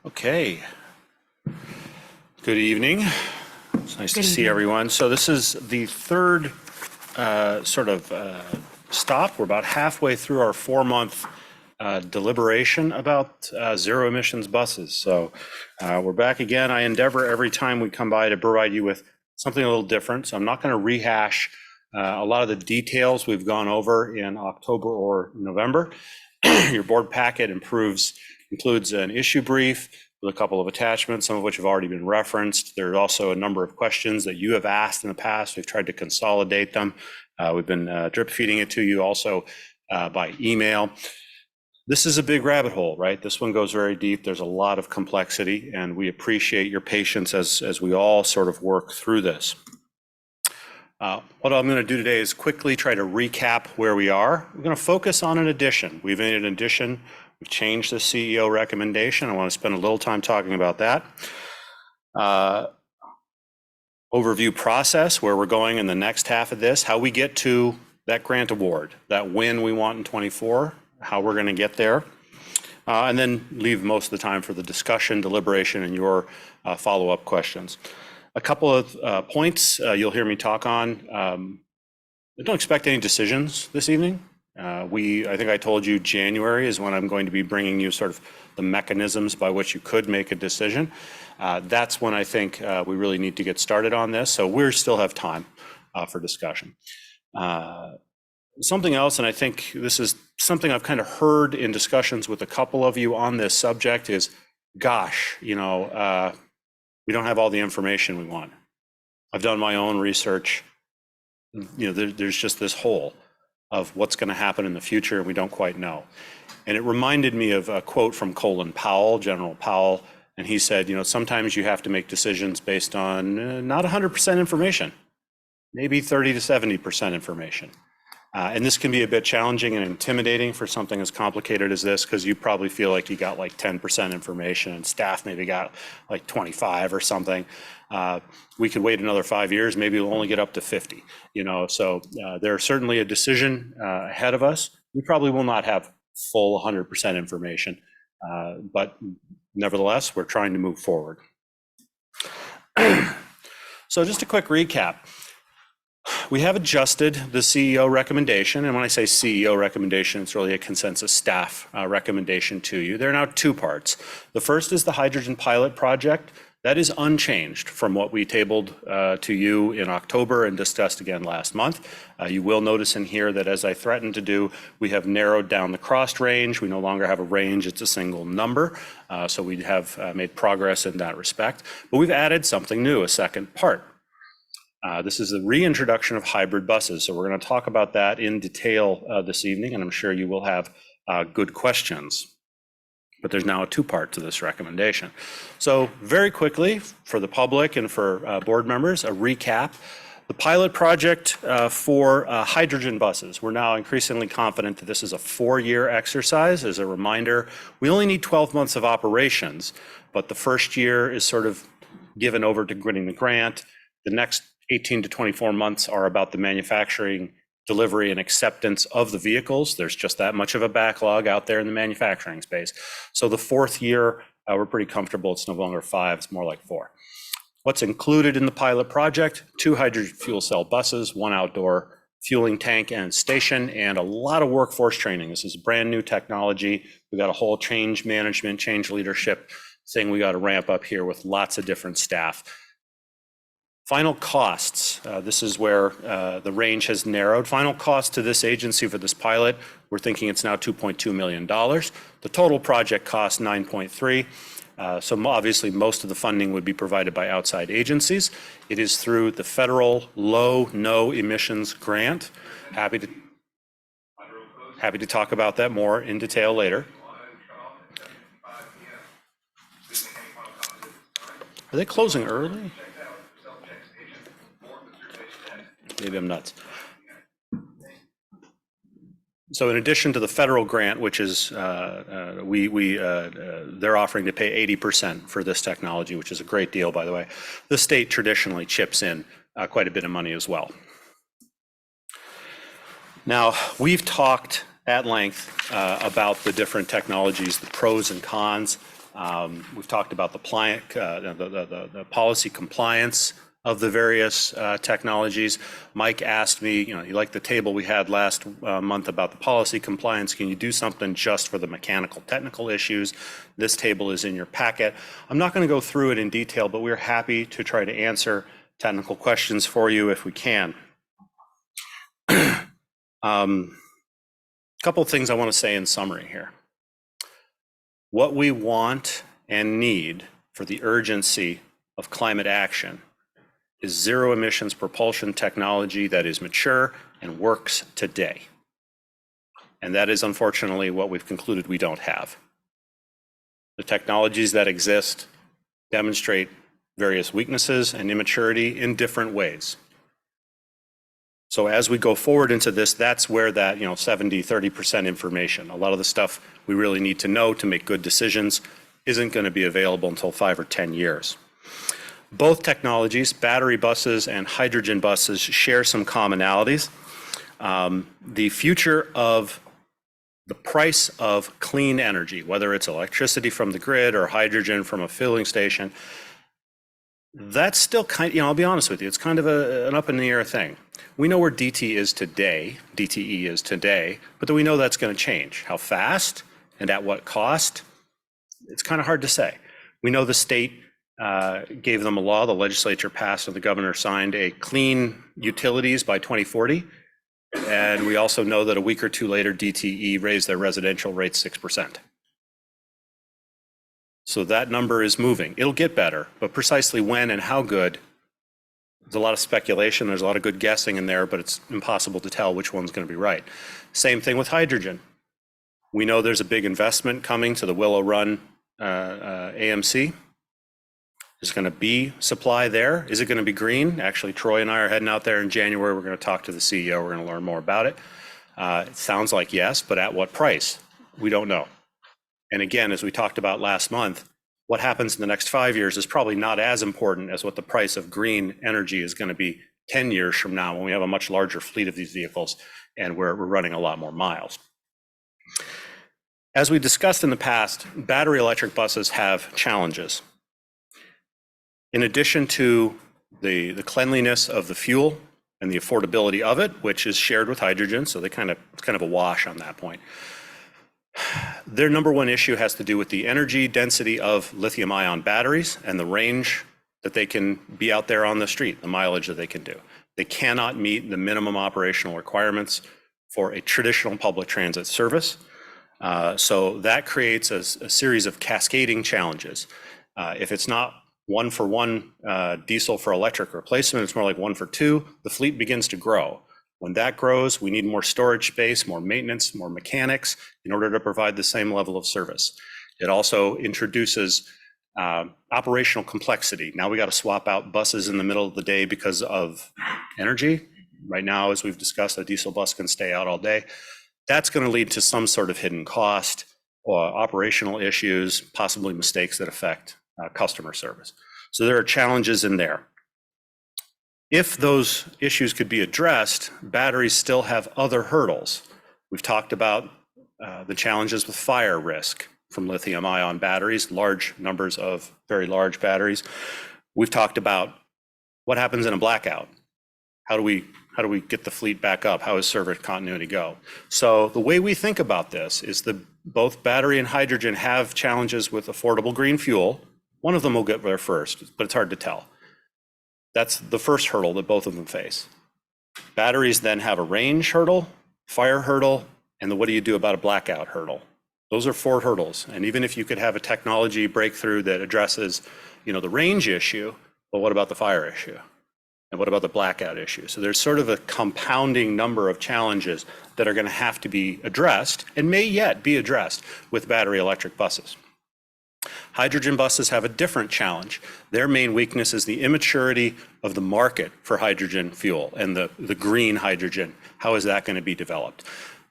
Okay. Good evening. It's nice to see everyone. So this is the third stop. We're about halfway through our 4-month deliberation about zero emissions buses. So we're back again. I endeavor every time we come by to provide you with something a little different. So I'm not going to rehash a lot of the details we've gone over in October or November. Your board packet includes an issue brief with a couple of attachments, some of which have already been referenced. There are also a number of questions that you have asked in the past. We've tried to consolidate them. We've been drip feeding it to you also by email. This is a big rabbit hole, right? This one goes very deep. There's a lot of complexity, and we appreciate your patience as we all sort of work through this. What I'm going to do today is quickly try to recap where we are. We're going to focus on an addition. We've made an addition. We've changed the CEO recommendation. I want to spend a little time talking about that. Overview process, where we're going in the next half of this, how we get to that grant award, that win we want in '24, how we're going to get there, and then leave most of the time for the discussion, deliberation, and your follow-up questions. A couple of points you'll hear me talk on. I don't expect any decisions this evening. I think I told you January is when I'm going to be bringing you sort of the mechanisms by which you could make a decision. That's when I think we really need to get started on this. So we still have time for discussion. Something else, and I think this is something I've kind of heard in discussions with a couple of you on this subject is, gosh, we don't have all the information we want. I've done my own research. There's just this hole of what's going to happen in the future, and we don't quite know. And it reminded me of a quote from Colin Powell, General Powell, and he said, sometimes you have to make decisions based on not 100% information, maybe 30 to 70% information. And this can be a bit challenging and intimidating for something as complicated as this, because you probably feel like you got like 10% information and staff maybe got like 25 or something. We could wait another 5 years, maybe we'll only get up to 50, so there's certainly a decision ahead of us. We probably will not have full 100% information, but nevertheless, we're trying to move forward. So just a quick recap. We have adjusted the CEO recommendation, and when I say CEO recommendation, it's really a consensus staff recommendation to you. There are now two parts. The first is the hydrogen pilot project. That is unchanged from what we tabled to you in October and discussed again last month. You will notice in here that, as I threatened to do, we have narrowed down the cost range. We no longer have a range, it's a single number. So we have made progress in that respect. But we've added something new, a second part. This is the reintroduction of hybrid buses. So we're going to talk about that in detail this evening, and I'm sure you will have good questions. But there's now a two-part to this recommendation. So very quickly, for the public and for board members, a recap. The pilot project for hydrogen buses. We're now increasingly confident that this is a 4-year exercise. As a reminder, we only need 12 months of operations, but the first year is sort of given over to getting the grant. The next 18 to 24 months are about the manufacturing, delivery, and acceptance of the vehicles. There's just that much of a backlog out there in the manufacturing space. So the 4th year, we're pretty comfortable. It's no longer 5, it's more like 4. What's included in the pilot project? 2 hydrogen fuel cell buses, 1 outdoor fueling tank and station, and a lot of workforce training. This is brand new technology. We've got a whole change management, change leadership thing we got to ramp up here with lots of different staff. Final costs, this is where the range has narrowed. Final cost to this agency for this pilot, we're thinking it's now $2.2 million. The total project cost $9.3. So obviously most of the funding would be provided by outside agencies. It is through the federal no emissions grant. Happy to talk about that more in detail later. Are they closing early? Maybe I'm nuts. So in addition to the federal grant, which is they're offering to pay 80% for this technology, which is a great deal, by the way. The state traditionally chips in quite a bit of money as well. Now, we've talked at length about the different technologies, the pros and cons. We've talked about the policy compliance of the various technologies. Mike asked me, you like the table we had last month about the policy compliance, can you do something just for the mechanical technical issues? This table is in your packet. I'm not going to go through it in detail, but we're happy to try to answer technical questions for you if we can. Couple of things I want to say in summary here. What we want and need for the urgency of climate action is zero emissions propulsion technology that is mature and works today. And that is unfortunately what we've concluded we don't have. The technologies that exist demonstrate various weaknesses and immaturity in different ways. So as we go forward into this, that's where that 70-30% information, a lot of the stuff we really need to know to make good decisions, isn't going to be available until 5 or 10 years. Both technologies, battery buses and hydrogen buses, share some commonalities. The future of the price of clean energy, whether it's electricity from the grid or hydrogen from a filling station, that's still I'll be honest with you, it's kind of an up in the air thing. We know where DTE is today, but do we know that's going to change? How fast and at what cost? It's kind of hard to say. We know the state gave them a law, the legislature passed and the governor signed a clean utilities by 2040. And we also know that a week or two later, DTE raised their residential rates 6%. So that number is moving. It'll get better, but precisely when and how good, there's a lot of speculation, there's a lot of good guessing in there, but it's impossible to tell which one's going to be right. Same thing with hydrogen. We know there's a big investment coming to the Willow Run AMC. There's going to be supply there. Is it going to be green? Actually, Troy and I are heading out there in January. We're going to talk to the CEO. We're going to learn more about it. It sounds like yes, but at what price? We don't know. And again, as we talked about last month, what happens in the next 5 years is probably not as important as what the price of green energy is going to be 10 years from now when we have a much larger fleet of these vehicles and we're running a lot more miles. As we discussed in the past, battery electric buses have challenges. In addition to the cleanliness of the fuel and the affordability of it, which is shared with hydrogen, so it's kind of a wash on that point. Their number one issue has to do with the energy density of lithium-ion batteries and the range that they can be out there on the street, the mileage that they can do. They cannot meet the minimum operational requirements for a traditional public transit service. So that creates a series of cascading challenges. If it's not 1-for-1 diesel for electric replacement, it's more like 1-for-2, the fleet begins to grow. When that grows, we need more storage space, more maintenance, more mechanics in order to provide the same level of service. It also introduces operational complexity. Now we got to swap out buses in the middle of the day because of energy. Right now, as we've discussed, a diesel bus can stay out all day. That's going to lead to some sort of hidden cost or operational issues, possibly mistakes that affect customer service. So there are challenges in there. If those issues could be addressed, batteries still have other hurdles. We've talked about the challenges with fire risk from lithium-ion batteries, large numbers of very large batteries. We've talked about what happens in a blackout. How do we get the fleet back up? How does service continuity go? So the way we think about this is that both battery and hydrogen have challenges with affordable green fuel. One of them will get there first, but it's hard to tell. That's the first hurdle that both of them face. Batteries then have a range hurdle, fire hurdle, and the what do you do about a blackout hurdle. Those are 4 hurdles. And even if you could have a technology breakthrough that addresses, the range issue, but what about the fire issue? And what about the blackout issue? So there's sort of a compounding number of challenges that are going to have to be addressed and may yet be addressed with battery electric buses. Hydrogen buses have a different challenge. Their main weakness is the immaturity of the market for hydrogen fuel and the green hydrogen. How is that going to be developed?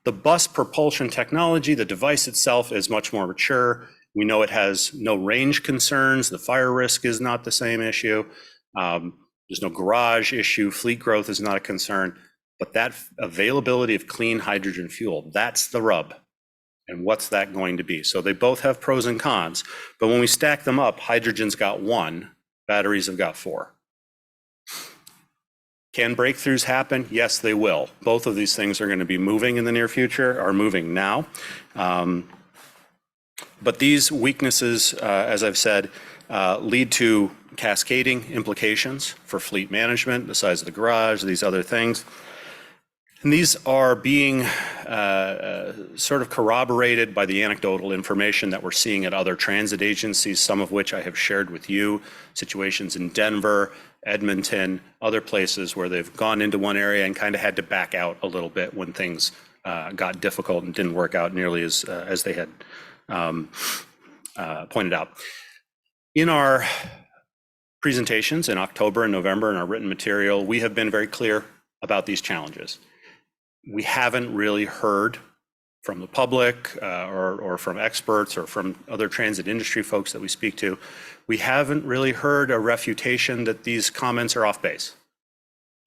The bus propulsion technology, the device itself is much more mature. We know it has no range concerns. The fire risk is not the same issue. There's no garage issue. Fleet growth is not a concern. But that availability of clean hydrogen fuel, that's the rub. And what's that going to be? So they both have pros and cons, but when we stack them up, hydrogen's got 1, batteries have got 4. Can breakthroughs happen? Yes, they will. Both of these things are going to be moving in the near future, are moving now. But these weaknesses, as I've said, lead to cascading implications for fleet management, the size of the garage, these other things. And these are being sort of corroborated by the anecdotal information that we're seeing at other transit agencies, some of which I have shared with you, situations in Denver, Edmonton, other places where they've gone into one area and kind of had to back out a little bit when things got difficult and didn't work out nearly as they had pointed out. In our presentations in October and November in our written material, we have been very clear about these challenges. We haven't really heard from the public or from experts or from other transit industry folks that we speak to. We haven't really heard a refutation that these comments are off base.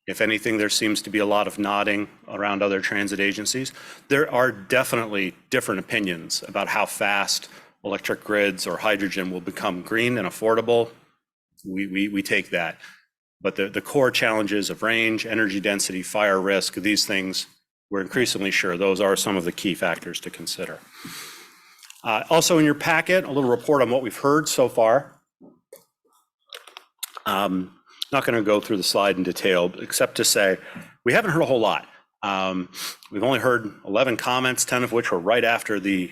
If anything, there seems to be a lot of nodding around other transit agencies. There are definitely different opinions about how fast electric grids or hydrogen will become green and affordable. We take that. But the core challenges of range, energy density, fire risk, these things, we're increasingly sure those are some of the key factors to consider. Also in your packet, a little report on what we've heard so far. Not going to go through the slide in detail, except to say we haven't heard a whole lot. We've only heard 11 comments, 10 of which were right after the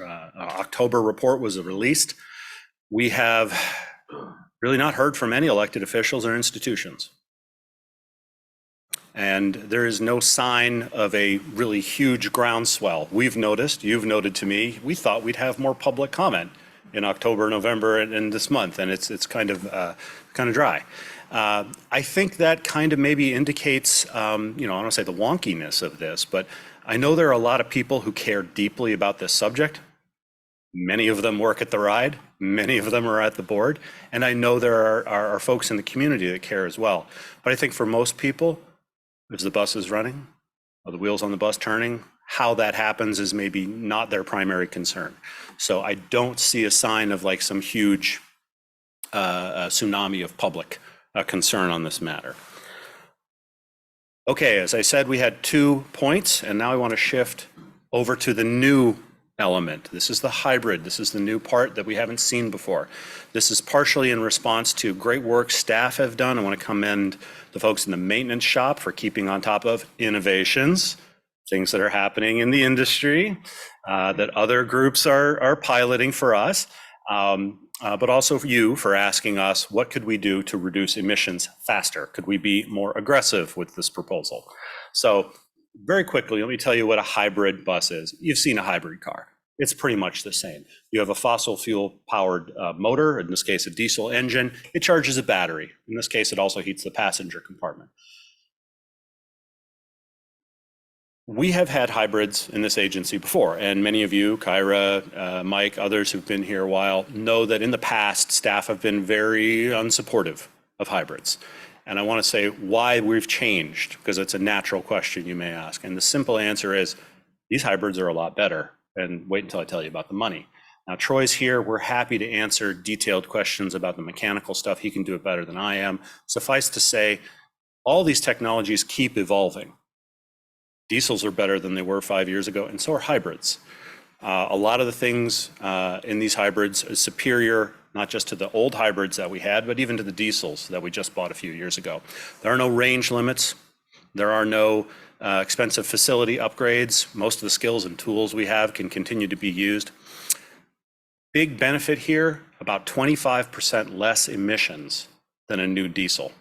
October report was released. We have really not heard from any elected officials or institutions. And there is no sign of a really huge groundswell. We've noticed, you've noted to me, we thought we'd have more public comment in October, November, and this month, and it's kind of dry. I think that kind of maybe indicates, I don't want to say the wonkiness of this, but I know there are a lot of people who care deeply about this subject. Many of them work at the ride, many of them are at the board, and I know there are folks in the community that care as well. But I think for most people, is the bus is running, are the wheels on the bus turning? How that happens is maybe not their primary concern. So I don't see a sign of like some huge tsunami of public concern on this matter. Okay, as I said, we had 2 points, and now I want to shift over to the new element. This is the hybrid. This is the new part that we haven't seen before. This is partially in response to great work staff have done. I want to commend the folks in the maintenance shop for keeping on top of innovations, things that are happening in the industry that other groups are piloting for us, but also you for asking us, what could we do to reduce emissions faster? Could we be more aggressive with this proposal? So very quickly, let me tell you what a hybrid bus is. You've seen a hybrid car. It's pretty much the same. You have a fossil fuel powered motor, in this case, a diesel engine. It charges a battery. In this case, it also heats the passenger compartment. We have had hybrids in this agency before, and many of you, Kyra, Mike, others who've been here a while, know that in the past, staff have been very unsupportive of hybrids. And I want to say why we've changed, because it's a natural question you may ask. And the simple answer is, these hybrids are a lot better. And wait until I tell you about the money. Now, Troy's here. We're happy to answer detailed questions about the mechanical stuff. He can do it better than I am. Suffice to say, all these technologies keep evolving. Diesels are better than they were 5 years ago, and so are hybrids. A lot of the things in these hybrids is superior, not just to the old hybrids that we had, but even to the diesels that we just bought a few years ago. There are no range limits. There are no expensive facility upgrades. Most of the skills and tools we have can continue to be used. Big benefit here, about 25% less emissions than a new diesel.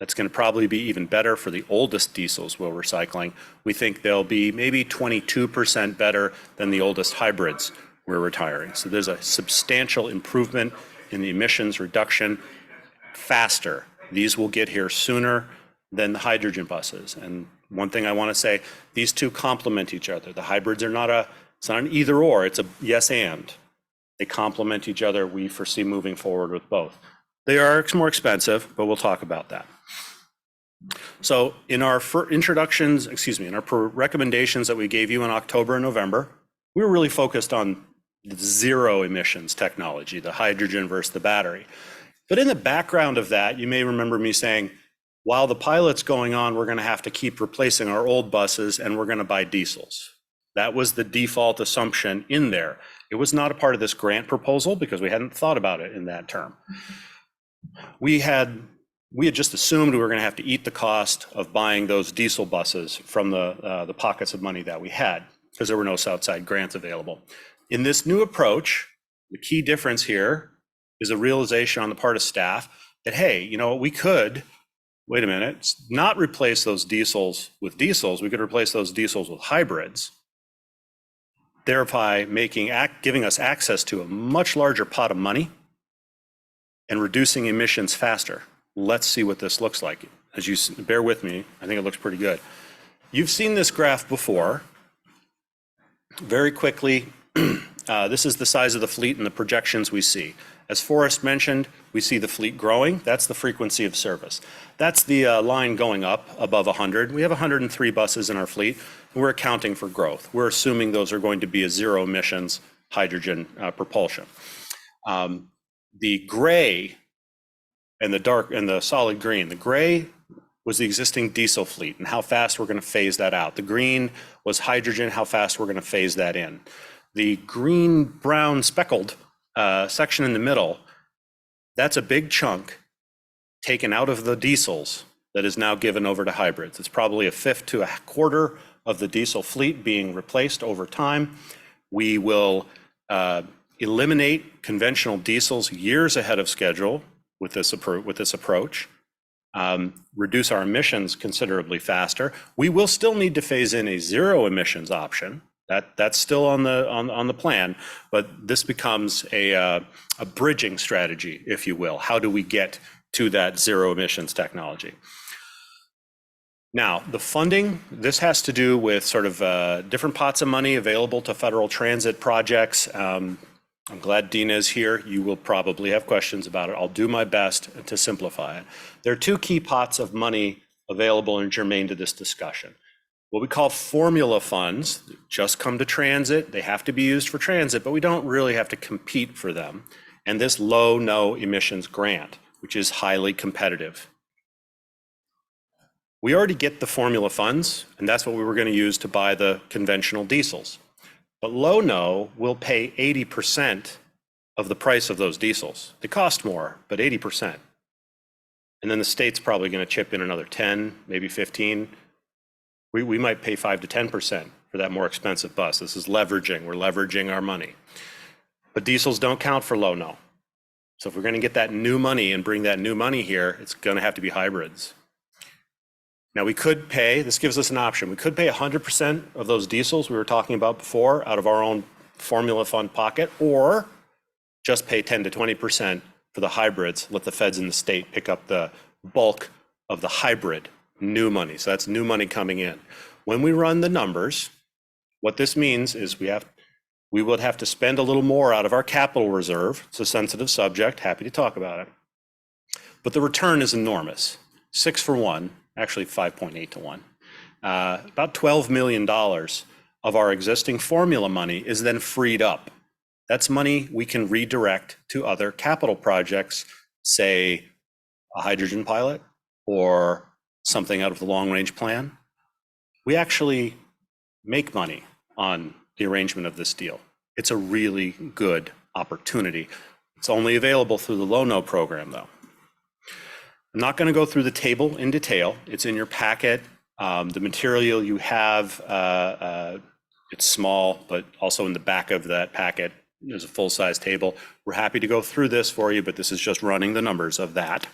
That's going to probably be even better for the oldest diesels we're recycling. We think they'll be maybe 22% better than the oldest hybrids we're retiring. So there's a substantial improvement in the emissions reduction faster. These will get here sooner than the hydrogen buses. And one thing I want to say, these two complement each other. The hybrids are it's not an either or, it's a yes and. They complement each other. We foresee moving forward with both. They are more expensive, but we'll talk about that. So in our in our recommendations that we gave you in October and November, we were really focused on the zero emissions technology, the hydrogen versus the battery. But in the background of that, you may remember me saying, while the pilot's going on, we're going to have to keep replacing our old buses and we're going to buy diesels. That was the default assumption in there. It was not a part of this grant proposal because we hadn't thought about it in that term. We had just assumed we were going to have to eat the cost of buying those diesel buses from the pockets of money that we had because there were no outside grants available. In this new approach, the key difference here is a realization on the part of staff that, hey, you know, we could, wait a minute, not replace those diesels with diesels. We could replace those diesels with hybrids, thereby giving us access to a much larger pot of money and reducing emissions faster. Let's see what this looks like. As you bear with me, I think it looks pretty good. You've seen this graph before. Very quickly, this is the size of the fleet and the projections we see. As Forrest mentioned, we see the fleet growing. That's the frequency of service. That's the line going up above 100. We have 103 buses in our fleet, and we're accounting for growth. We're assuming those are going to be a zero emissions hydrogen propulsion. The gray and the dark and the solid green, the gray was the existing diesel fleet and how fast we're going to phase that out. The green was hydrogen, how fast we're going to phase that in. The green, brown, speckled section in the middle, that's a big chunk taken out of the diesels that is now given over to hybrids. It's probably a fifth to a quarter of the diesel fleet being replaced over time. We will eliminate conventional diesels years ahead of schedule with this approach, reduce our emissions considerably faster. We will still need to phase in a zero emissions option. That's still on the plan, but this becomes a bridging strategy, if you will. How do we get to that zero emissions technology? Now, the funding, this has to do with sort of different pots of money available to federal transit projects. I'm glad Dina is here. You will probably have questions about it. I'll do my best to simplify it. There are two key pots of money available and germane to this discussion. What we call formula funds just come to transit. They have to be used for transit, but we don't really have to compete for them. And this low, no emissions grant, which is highly competitive. We already get the formula funds, and that's what we were going to use to buy the conventional diesels. But low, no will pay 80% of the price of those diesels. They cost more, but 80%. And then the state's probably going to chip in another 10, maybe 15. We might pay 5 to 10% for that more expensive bus. This is leveraging. We're leveraging our money. But diesels don't count for low, no. So if we're going to get that new money and bring that new money here, it's going to have to be hybrids. Now we could pay, this gives us an option, we could pay 100% of those diesels we were talking about before out of our own formula fund pocket, or just pay 10 to 20% for the hybrids, let the feds in the state pick up the bulk of the hybrid new money. So that's new money coming in. When we run the numbers, what this means is we would have to spend a little more out of our capital reserve. It's a sensitive subject, happy to talk about it. But the return is enormous, 6 for 1. Actually 5.8 to 1. About $12 million of our existing formula money is then freed up. That's money we can redirect to other capital projects, say a hydrogen pilot or something out of the long range plan. We actually make money on the arrangement of this deal. It's a really good opportunity. It's only available through the Low-No program though. I'm not going to go through the table in detail. It's in your packet. The material you have, it's small, but also in the back of that packet, there's a full-size table. We're happy to go through this for you, but this is just running the numbers of that.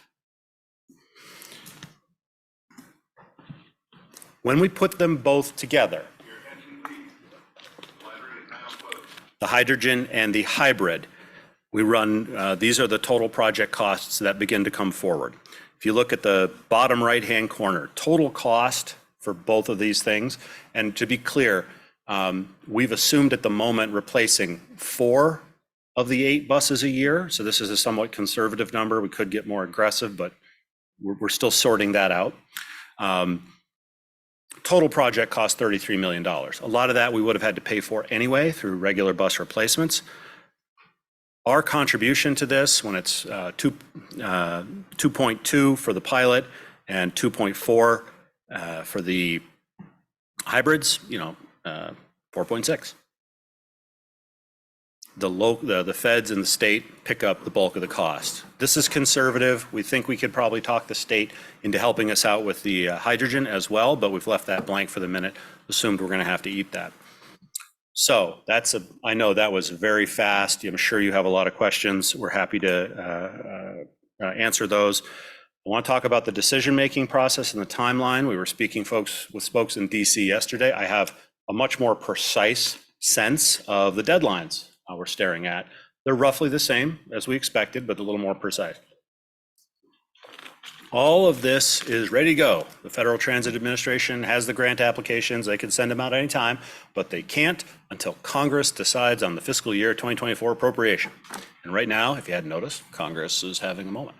When we put them both together, the hydrogen and the hybrid, we run, these are the total project costs that begin to come forward. If you look at the bottom right-hand corner, total cost for both of these things, and to be clear, we've assumed at the moment replacing 4 of the 8 buses a year. So this is a somewhat conservative number. We could get more aggressive, but we're still sorting that out. Total project cost $33 million. A lot of that we would have had to pay for anyway through regular bus replacements. Our contribution to this, when it's 2.2 for the pilot and 2.4 for the hybrids, 4.6. The feds and the state pick up the bulk of the cost. This is conservative. We think we could probably talk the state into helping us out with the hydrogen as well, but we've left that blank for the minute, assumed we're going to have to eat that. So I know that was very fast. I'm sure you have a lot of questions. We're happy to answer those. I want to talk about the decision-making process and the timeline. We were speaking with folks in DC yesterday. I have a much more precise sense of the deadlines we're staring at. They're roughly the same as we expected, but a little more precise. All of this is ready to go. The Federal Transit Administration has the grant applications. They can send them out anytime, but they can't until Congress decides on the fiscal year 2024 appropriation. And right now, if you hadn't noticed, Congress is having a moment.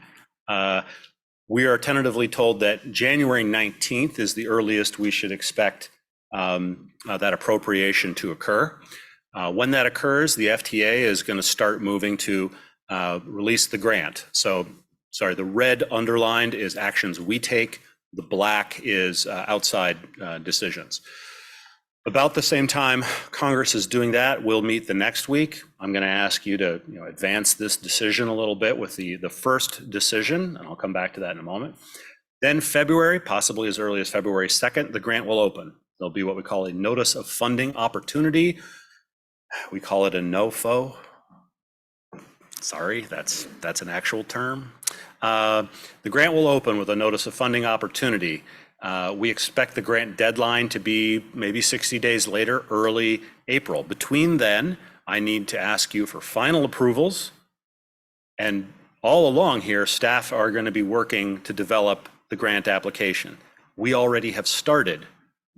We are tentatively told that January 19th is the earliest we should expect that appropriation to occur. When that occurs, the FTA is going to start moving to release the grant. So, sorry, the red underlined is actions we take. The black is outside decisions. About the same time Congress is doing that, we'll meet the next week. I'm going to ask you to advance this decision a little bit with the first decision, and I'll come back to that in a moment. Then February, possibly as early as February 2nd, the grant will open. There'll be what we call a notice of funding opportunity. We call it a NOFO. Sorry, that's an actual term. The grant will open with a notice of funding opportunity. We expect the grant deadline to be maybe 60 days later, early April. Between then, I need to ask you for final approvals. And all along here, staff are going to be working to develop the grant application. We already have started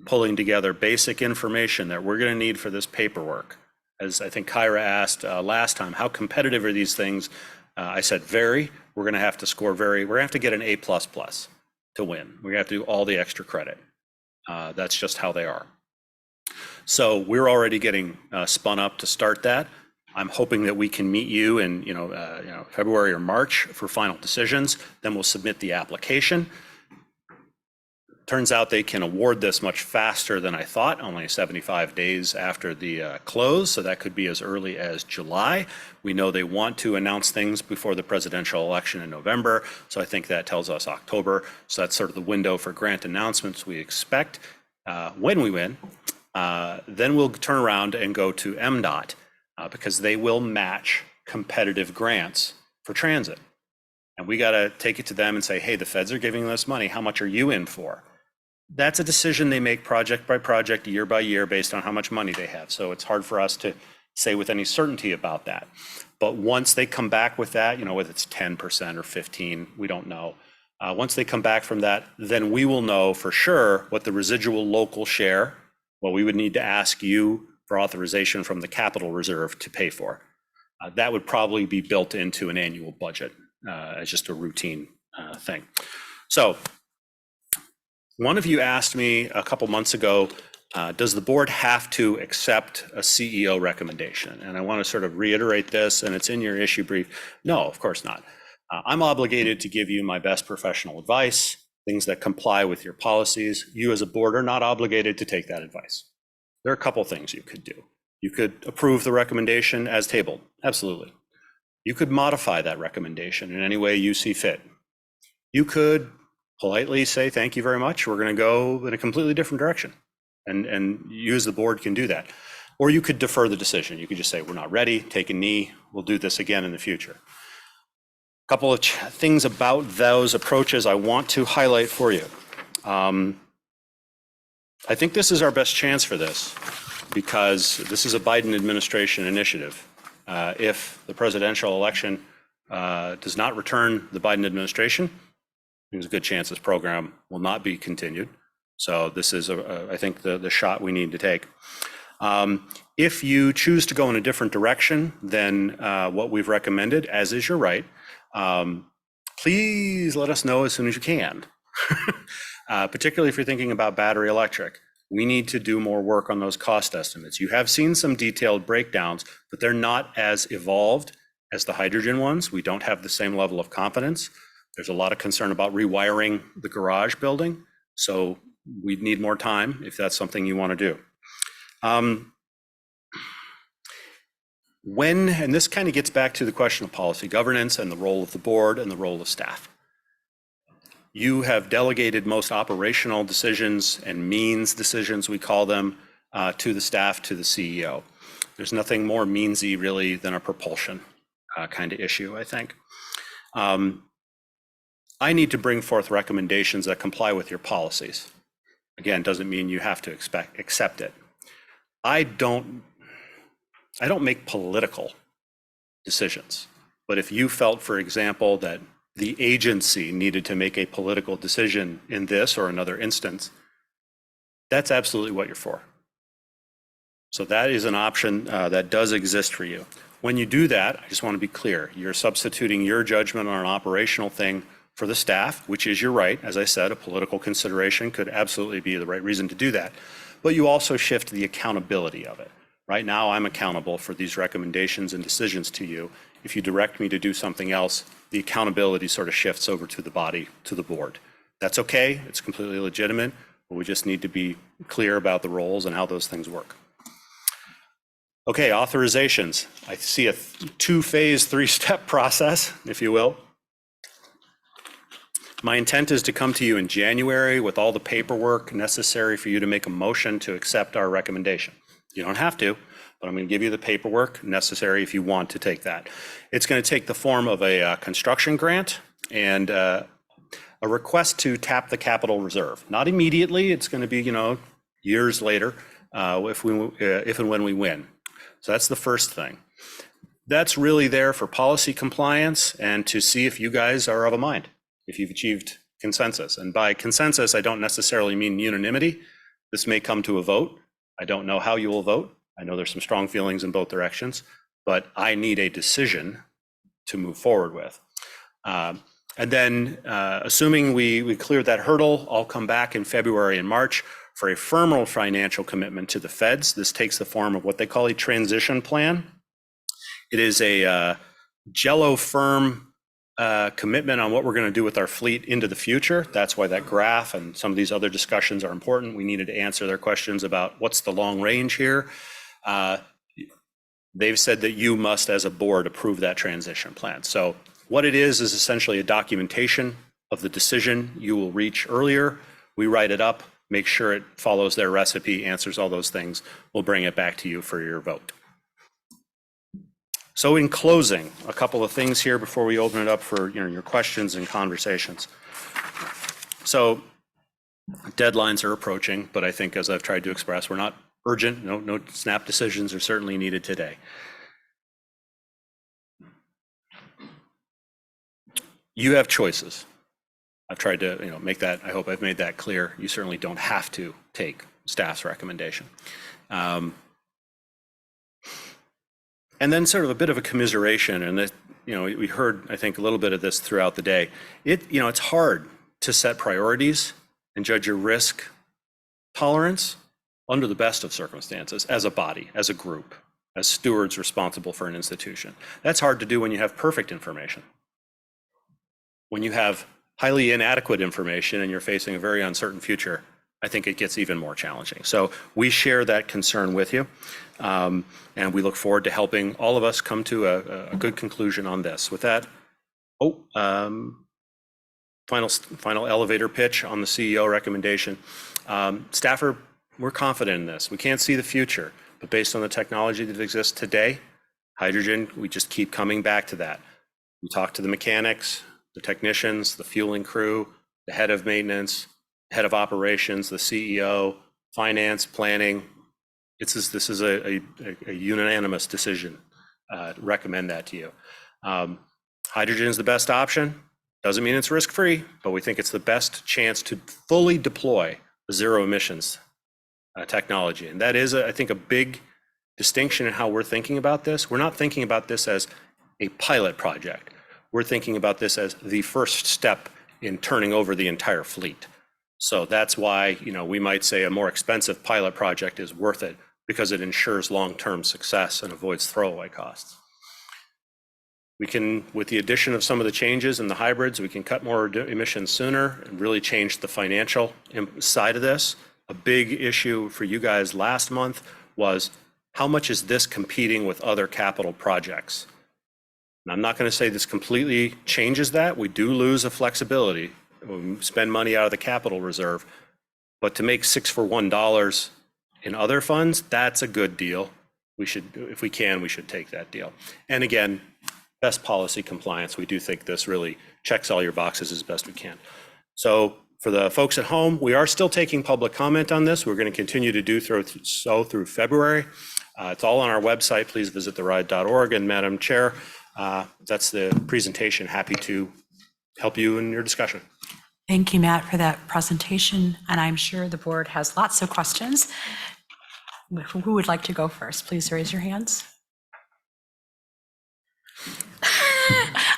pulling together basic information that we're going to need for this paperwork. As I think Kyra asked last time, how competitive are these things? I said very. We're going to have to score very. We're going to have to get an A++ to win. We have to do all the extra credit. That's just how they are. So we're already getting spun up to start that. I'm hoping that we can meet you in February or March for final decisions. Then we'll submit the application. Turns out they can award this much faster than I thought, only 75 days after the close, so that could be as early as July. We know they want to announce things before the presidential election in November, so I think that tells us October. So that's sort of the window for grant announcements we expect. When we win, then we'll turn around and go to MDOT because they will match competitive grants for transit. And we got to take it to them and say, hey, the feds are giving us money. How much are you in for? That's a decision they make project by project, year by year, based on how much money they have. So it's hard for us to say with any certainty about that. But once they come back with that, whether it's 10% or 15, we don't know. Once they come back from that, then we will know for sure what the residual local share, what we would need to ask you for authorization from the capital reserve to pay for. That would probably be built into an annual budget as just a routine thing. So one of you asked me a couple months ago, does the board have to accept a CEO recommendation? And I want to sort of reiterate this, and it's in your issue brief. No, of course not. I'm obligated to give you my best professional advice, things that comply with your policies. You as a board are not obligated to take that advice. There are a couple things you could do. You could approve the recommendation as tabled, absolutely. You could modify that recommendation in any way you see fit. You could politely say, thank you very much, we're going to go in a completely different direction. And you as the board can do that. Or you could defer the decision. You could just say, we're not ready, take a knee, we'll do this again in the future. A couple of things about those approaches I want to highlight for you. I think this is our best chance for this because this is a Biden administration initiative. If the presidential election does not return the Biden administration, there's a good chance this program will not be continued. So this is, I think, the shot we need to take. If you choose to go in a different direction than what we've recommended, as is your right, please let us know as soon as you can. particularly if you're thinking about battery electric. We need to do more work on those cost estimates. You have seen some detailed breakdowns, but they're not as evolved as the hydrogen ones. We don't have the same level of confidence. There's a lot of concern about rewiring the garage building. So we need more time if that's something you want to do. And this kind of gets back to the question of policy governance and the role of the board and the role of staff. You have delegated most operational decisions and means decisions, we call them, to the staff, to the CEO. There's nothing more meansy really than a propulsion kind of issue, I think. I need to bring forth recommendations that comply with your policies. Again, doesn't mean you have to accept it. I don't make political decisions, but if you felt, for example, that the agency needed to make a political decision in this or another instance, that's absolutely what you're for. So that is an option that does exist for you. When you do that, I just want to be clear, you're substituting your judgment on an operational thing for the staff, which is your right. As I said, a political consideration could absolutely be the right reason to do that, but you also shift the accountability of it. Right now, I'm accountable for these recommendations and decisions to you. If you direct me to do something else, the accountability sort of shifts over to the body, to the board. That's okay, it's completely legitimate, but we just need to be clear about the roles and how those things work. Okay, authorizations. I see a two-phase, three-step process, if you will. My intent is to come to you in January with all the paperwork necessary for you to make a motion to accept our recommendation. You don't have to, but I'm going to give you the paperwork necessary if you want to take that. It's going to take the form of a construction grant and a request to tap the capital reserve. Not immediately, it's going to be, years later if and when we win. So that's the first thing. That's really there for policy compliance and to see if you guys are of a mind, if you've achieved consensus. And by consensus, I don't necessarily mean unanimity. This may come to a vote. I don't know how you will vote. I know there's some strong feelings in both directions, but I need a decision to move forward with. And then assuming we cleared that hurdle, I'll come back in February and March for a firmer financial commitment to the feds. This takes the form of what they call a transition plan. It is a jello firm commitment on what we're going to do with our fleet into the future. That's why that graph and some of these other discussions are important. We needed to answer their questions about what's the long range here. They've said that you must, as a board, approve that transition plan. So what it is essentially a documentation of the decision you will reach earlier. We write it up, make sure it follows their recipe, answers all those things. We'll bring it back to you for your vote. So in closing, a couple of things here before we open it up for your questions and conversations. So deadlines are approaching, but I think as I've tried to express, we're not urgent. No snap decisions are certainly needed today. You have choices. I've tried to make that, I hope I've made that clear. You certainly don't have to take staff's recommendation. And then sort of a bit of a commiseration, and that, we heard, I think, a little bit of this throughout the day. It's hard to set priorities and judge your risk tolerance under the best of circumstances as a body, as a group, as stewards responsible for an institution. That's hard to do when you have perfect information. When you have highly inadequate information and you're facing a very uncertain future, I think it gets even more challenging. So we share that concern with you, and we look forward to helping all of us come to a good conclusion on this. With that, final elevator pitch on the CEO recommendation. Staffer, we're confident in this. We can't see the future, but based on the technology that exists today, hydrogen, we just keep coming back to that. We talk to the mechanics, the technicians, the fueling crew, the head of maintenance, head of operations, the CEO, finance, planning. This is a unanimous decision. Recommend that to you. Hydrogen is the best option. Doesn't mean it's risk-free, but we think it's the best chance to fully deploy the zero emissions technology. And that is, I think, a big distinction in how we're thinking about this. We're not thinking about this as a pilot project. We're thinking about this as the first step in turning over the entire fleet. So that's why, we might say a more expensive pilot project is worth it because it ensures long-term success and avoids throwaway costs. We can, with the addition of some of the changes in the hybrids, we can cut more emissions sooner and really change the financial side of this. A big issue for you guys last month was how much is this competing with other capital projects? And I'm not going to say this completely changes that. We do lose a flexibility. We spend money out of the capital reserve, but to make 6 for $1 in other funds, that's a good deal. We should, if we can, we should take that deal. And again, best policy compliance. We do think this really checks all your boxes as best we can. So for the folks at home, we are still taking public comment on this. We're going to continue to do so through February. It's all on our website. Please visit theride.org. And Madam Chair, that's the presentation. Happy to help you in your discussion. Thank you, Matt, for that presentation. And I'm sure the board has lots of questions. Who would like to go first? Please raise your hands.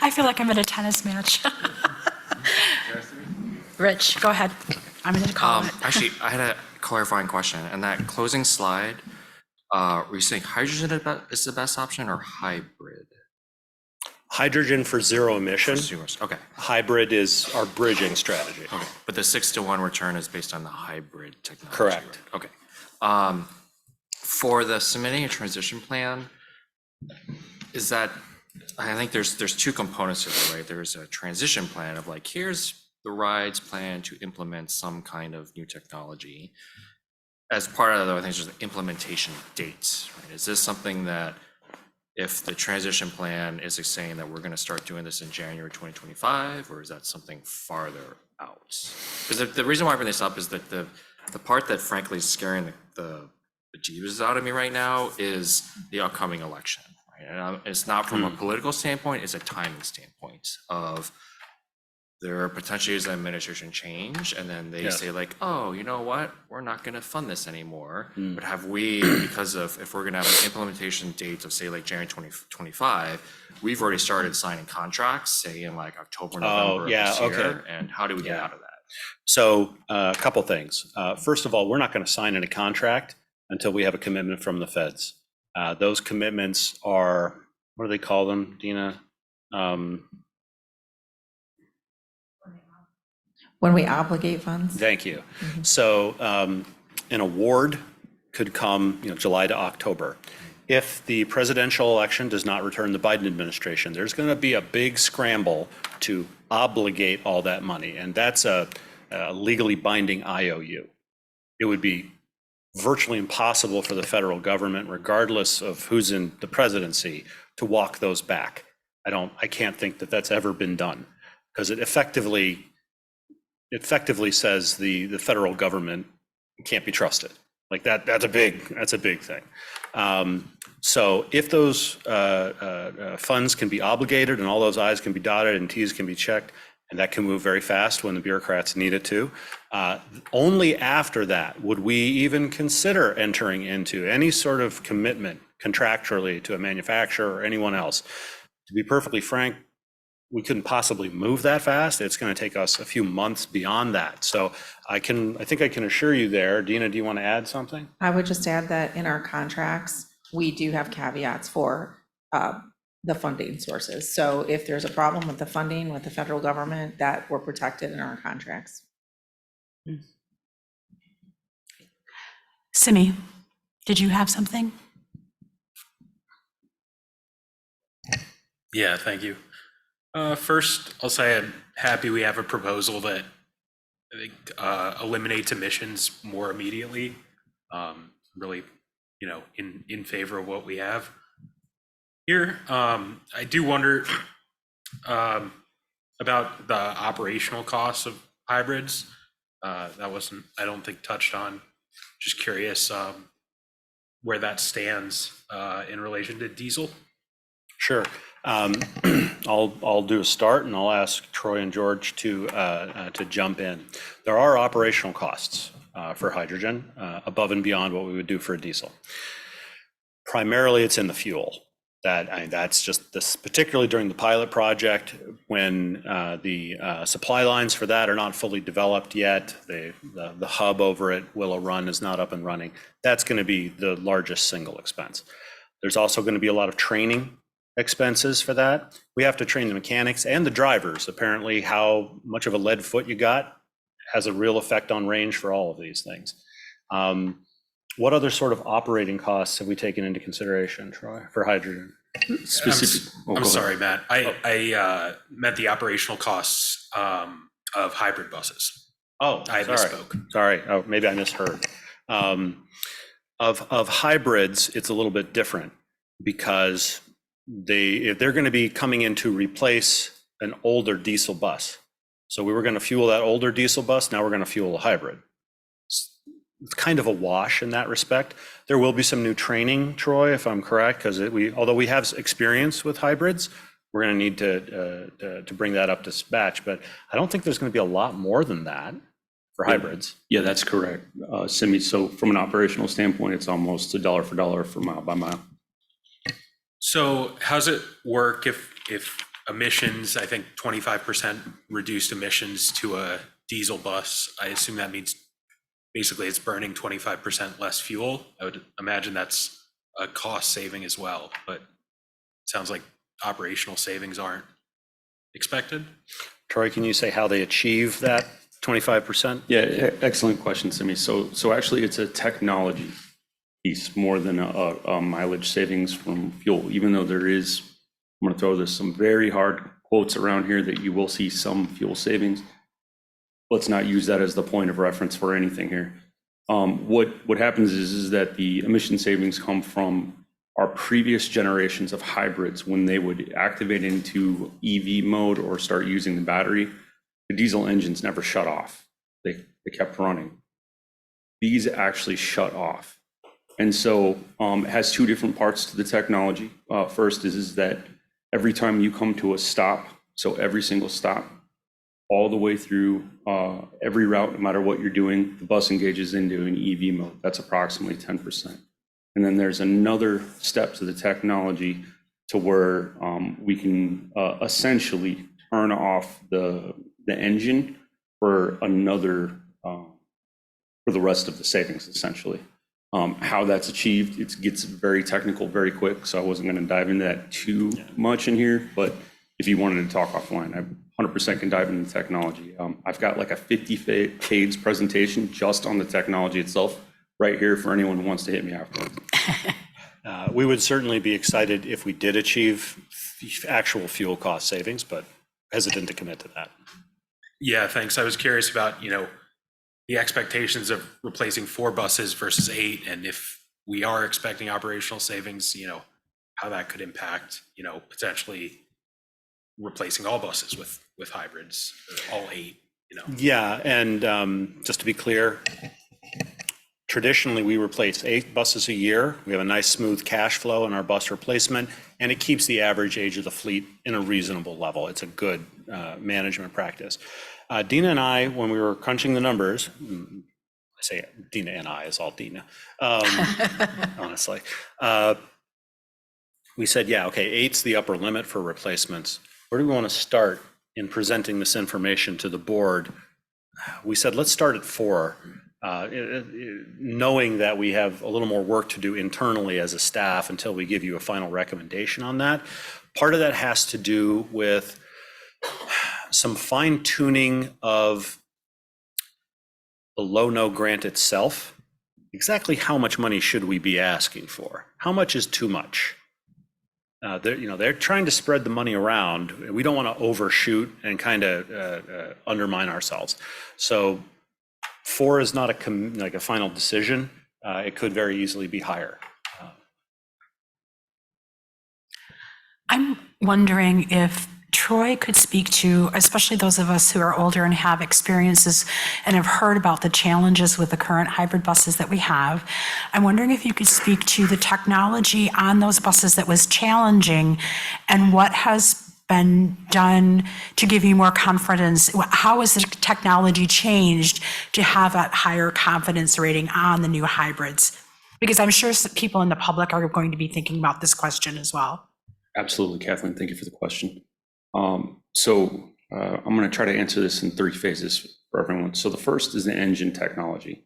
I feel like I'm at a tennis match. Rich, go ahead. I'm going to call it. Actually, I had a clarifying question. And that closing slide, were you saying hydrogen is the best option or hybrid? Hydrogen for zero emission. Okay. Hybrid is our bridging strategy. Okay. But the 6-to-1 return is based on the hybrid technology. Correct. Right? Okay. For the submitting a transition plan, is that, I think there's two components to it, right? There's a transition plan of like, here's the ride's plan to implement some kind of new technology. As part of that, I think there's implementation dates, right? Is this something that if the transition plan is saying that we're going to start doing this in January 2025, or is that something farther out? Because the reason why I bring this up is that the part that frankly is scaring the bejeebus out of me right now is the upcoming election. Right? And it's not from a political standpoint, it's a timing standpoint of there potentially is an administration change, and then they say like, oh, you know what, we're not going to fund this anymore. But have we, because of, if we're going to have an implementation date of say like January 2025, we've already started signing contracts, say in like October, November of this year, and how do we get out of that? So a couple things. First of all, we're not going to sign any contract until we have a commitment from the feds. Those commitments are, what do they call them, Dina? When we obligate funds. Thank you. So an award could come, July to October. If the presidential election does not return the Biden administration, there's going to be a big scramble to obligate all that money, and that's a legally binding IOU. It would be virtually impossible for the federal government, regardless of who's in the presidency, to walk those back. I can't think that that's ever been done, because it effectively says the federal government can't be trusted. Like that's a big thing. So if those funds can be obligated and all those I's can be dotted and T's can be checked, and that can move very fast when the bureaucrats need it to, only after that would we even consider entering into any sort of commitment contractually to a manufacturer or anyone else. To be perfectly frank, we couldn't possibly move that fast. It's going to take us a few months beyond that. So I think I can assure you there. Dina, do you want to add something? I would just add that in our contracts, we do have caveats for the funding sources. So if there's a problem with the funding with the federal government, that we're protected in our contracts. Simi, did you have something? Yeah, thank you. First, I'll say I'm happy we have a proposal that I think eliminates emissions more immediately. Really, in favor of what we have here. I do wonder about the operational costs of hybrids. That wasn't, I don't think, touched on. Just curious where that stands in relation to diesel. Sure. I'll do a start, and I'll ask Troy and George to jump in. There are operational costs for hydrogen above and beyond what we would do for a diesel. Primarily, it's in the fuel. That's just this, particularly during the pilot project, when the supply lines for that are not fully developed yet. The hub over at Willow Run is not up and running. That's going to be the largest single expense. There's also going to be a lot of training expenses for that. We have to train the mechanics and the drivers. Apparently, how much of a lead foot you got has a real effect on range for all of these things. What other sort of operating costs have we taken into consideration, Troy, for hydrogen? I'm sorry, Matt. I meant the operational costs of hybrid buses. Oh, I misspoke. Sorry. Oh, maybe I misheard. Of hybrids, it's a little bit different because if they're going to be coming in to replace an older diesel bus. So we were going to fuel that older diesel bus. Now we're going to fuel a hybrid. It's kind of a wash in that respect. There will be some new training, Troy, if I'm correct, because although we have experience with hybrids, we're going to need to bring that up to scratch. But I don't think there's going to be a lot more than that for hybrids. Yeah, that's correct, Simi. So from an operational standpoint, it's almost $1 for dollar for mile by mile. So how's it work if emissions, I think 25% reduced emissions to a diesel bus? I assume that means basically it's burning 25% less fuel. I would imagine that's a cost saving as well, but it sounds like operational savings aren't expected. Troy, can you say how they achieve that 25%? Yeah, excellent question, Simi. So actually it's a technology piece more than a mileage savings from fuel, even though there is, I'm going to throw this some very hard quotes around here that you will see some fuel savings. Let's not use that as the point of reference for anything here. What happens is that the emission savings come from our previous generations of hybrids. When they would activate into EV mode or start using the battery, the diesel engines never shut off. They kept running. These actually shut off. And so it has two different parts to the technology. First is that every time you come to a stop, so every single stop, all the way through every route, no matter what you're doing, the bus engages into an EV mode. That's approximately 10%. And then there's another step to the technology to where we can essentially turn off the engine for another, for the rest of the savings, essentially. How that's achieved, it gets very technical very quick, so I wasn't going to dive into that too much in here, but if you wanted to talk offline, I 100% can dive into technology. I've got like a 50-page presentation just on the technology itself right here for anyone who wants to hit me afterwards. We would certainly be excited if we did achieve actual fuel cost savings, but hesitant to commit to that. Yeah, thanks. I was curious about, the expectations of replacing 4 buses versus 8, and if we are expecting operational savings, how that could impact, potentially replacing all buses with hybrids, or all 8, Yeah, and just to be clear, traditionally we replace 8 buses a year. We have a nice smooth cash flow in our bus replacement, and it keeps the average age of the fleet in a reasonable level. It's a good management practice. Dina and I, when we were crunching the numbers, I say Dina and I, is all Dina, honestly. We said, yeah, okay, 8's the upper limit for replacements. Where do we want to start in presenting this information to the board? We said, let's start at 4, knowing that we have a little more work to do internally as a staff until we give you a final recommendation on that. Part of that has to do with some fine tuning of the low-no grant itself. Exactly how much money should we be asking for? How much is too much? They're trying to spread the money around. We don't want to overshoot and kind of undermine ourselves. So 4 is not a final decision. It could very easily be higher. I'm wondering if Troy could speak to, especially those of us who are older and have experiences and have heard about the challenges with the current hybrid buses that we have. I'm wondering if you could speak to the technology on those buses that was challenging and what has been done to give you more confidence. How has the technology changed to have that higher confidence rating on the new hybrids? Because I'm sure some people in the public are going to be thinking about this question as well. Absolutely, Kathleen. Thank you for the question. So I'm going to try to answer this in 3 phases for everyone. So the first is the engine technology.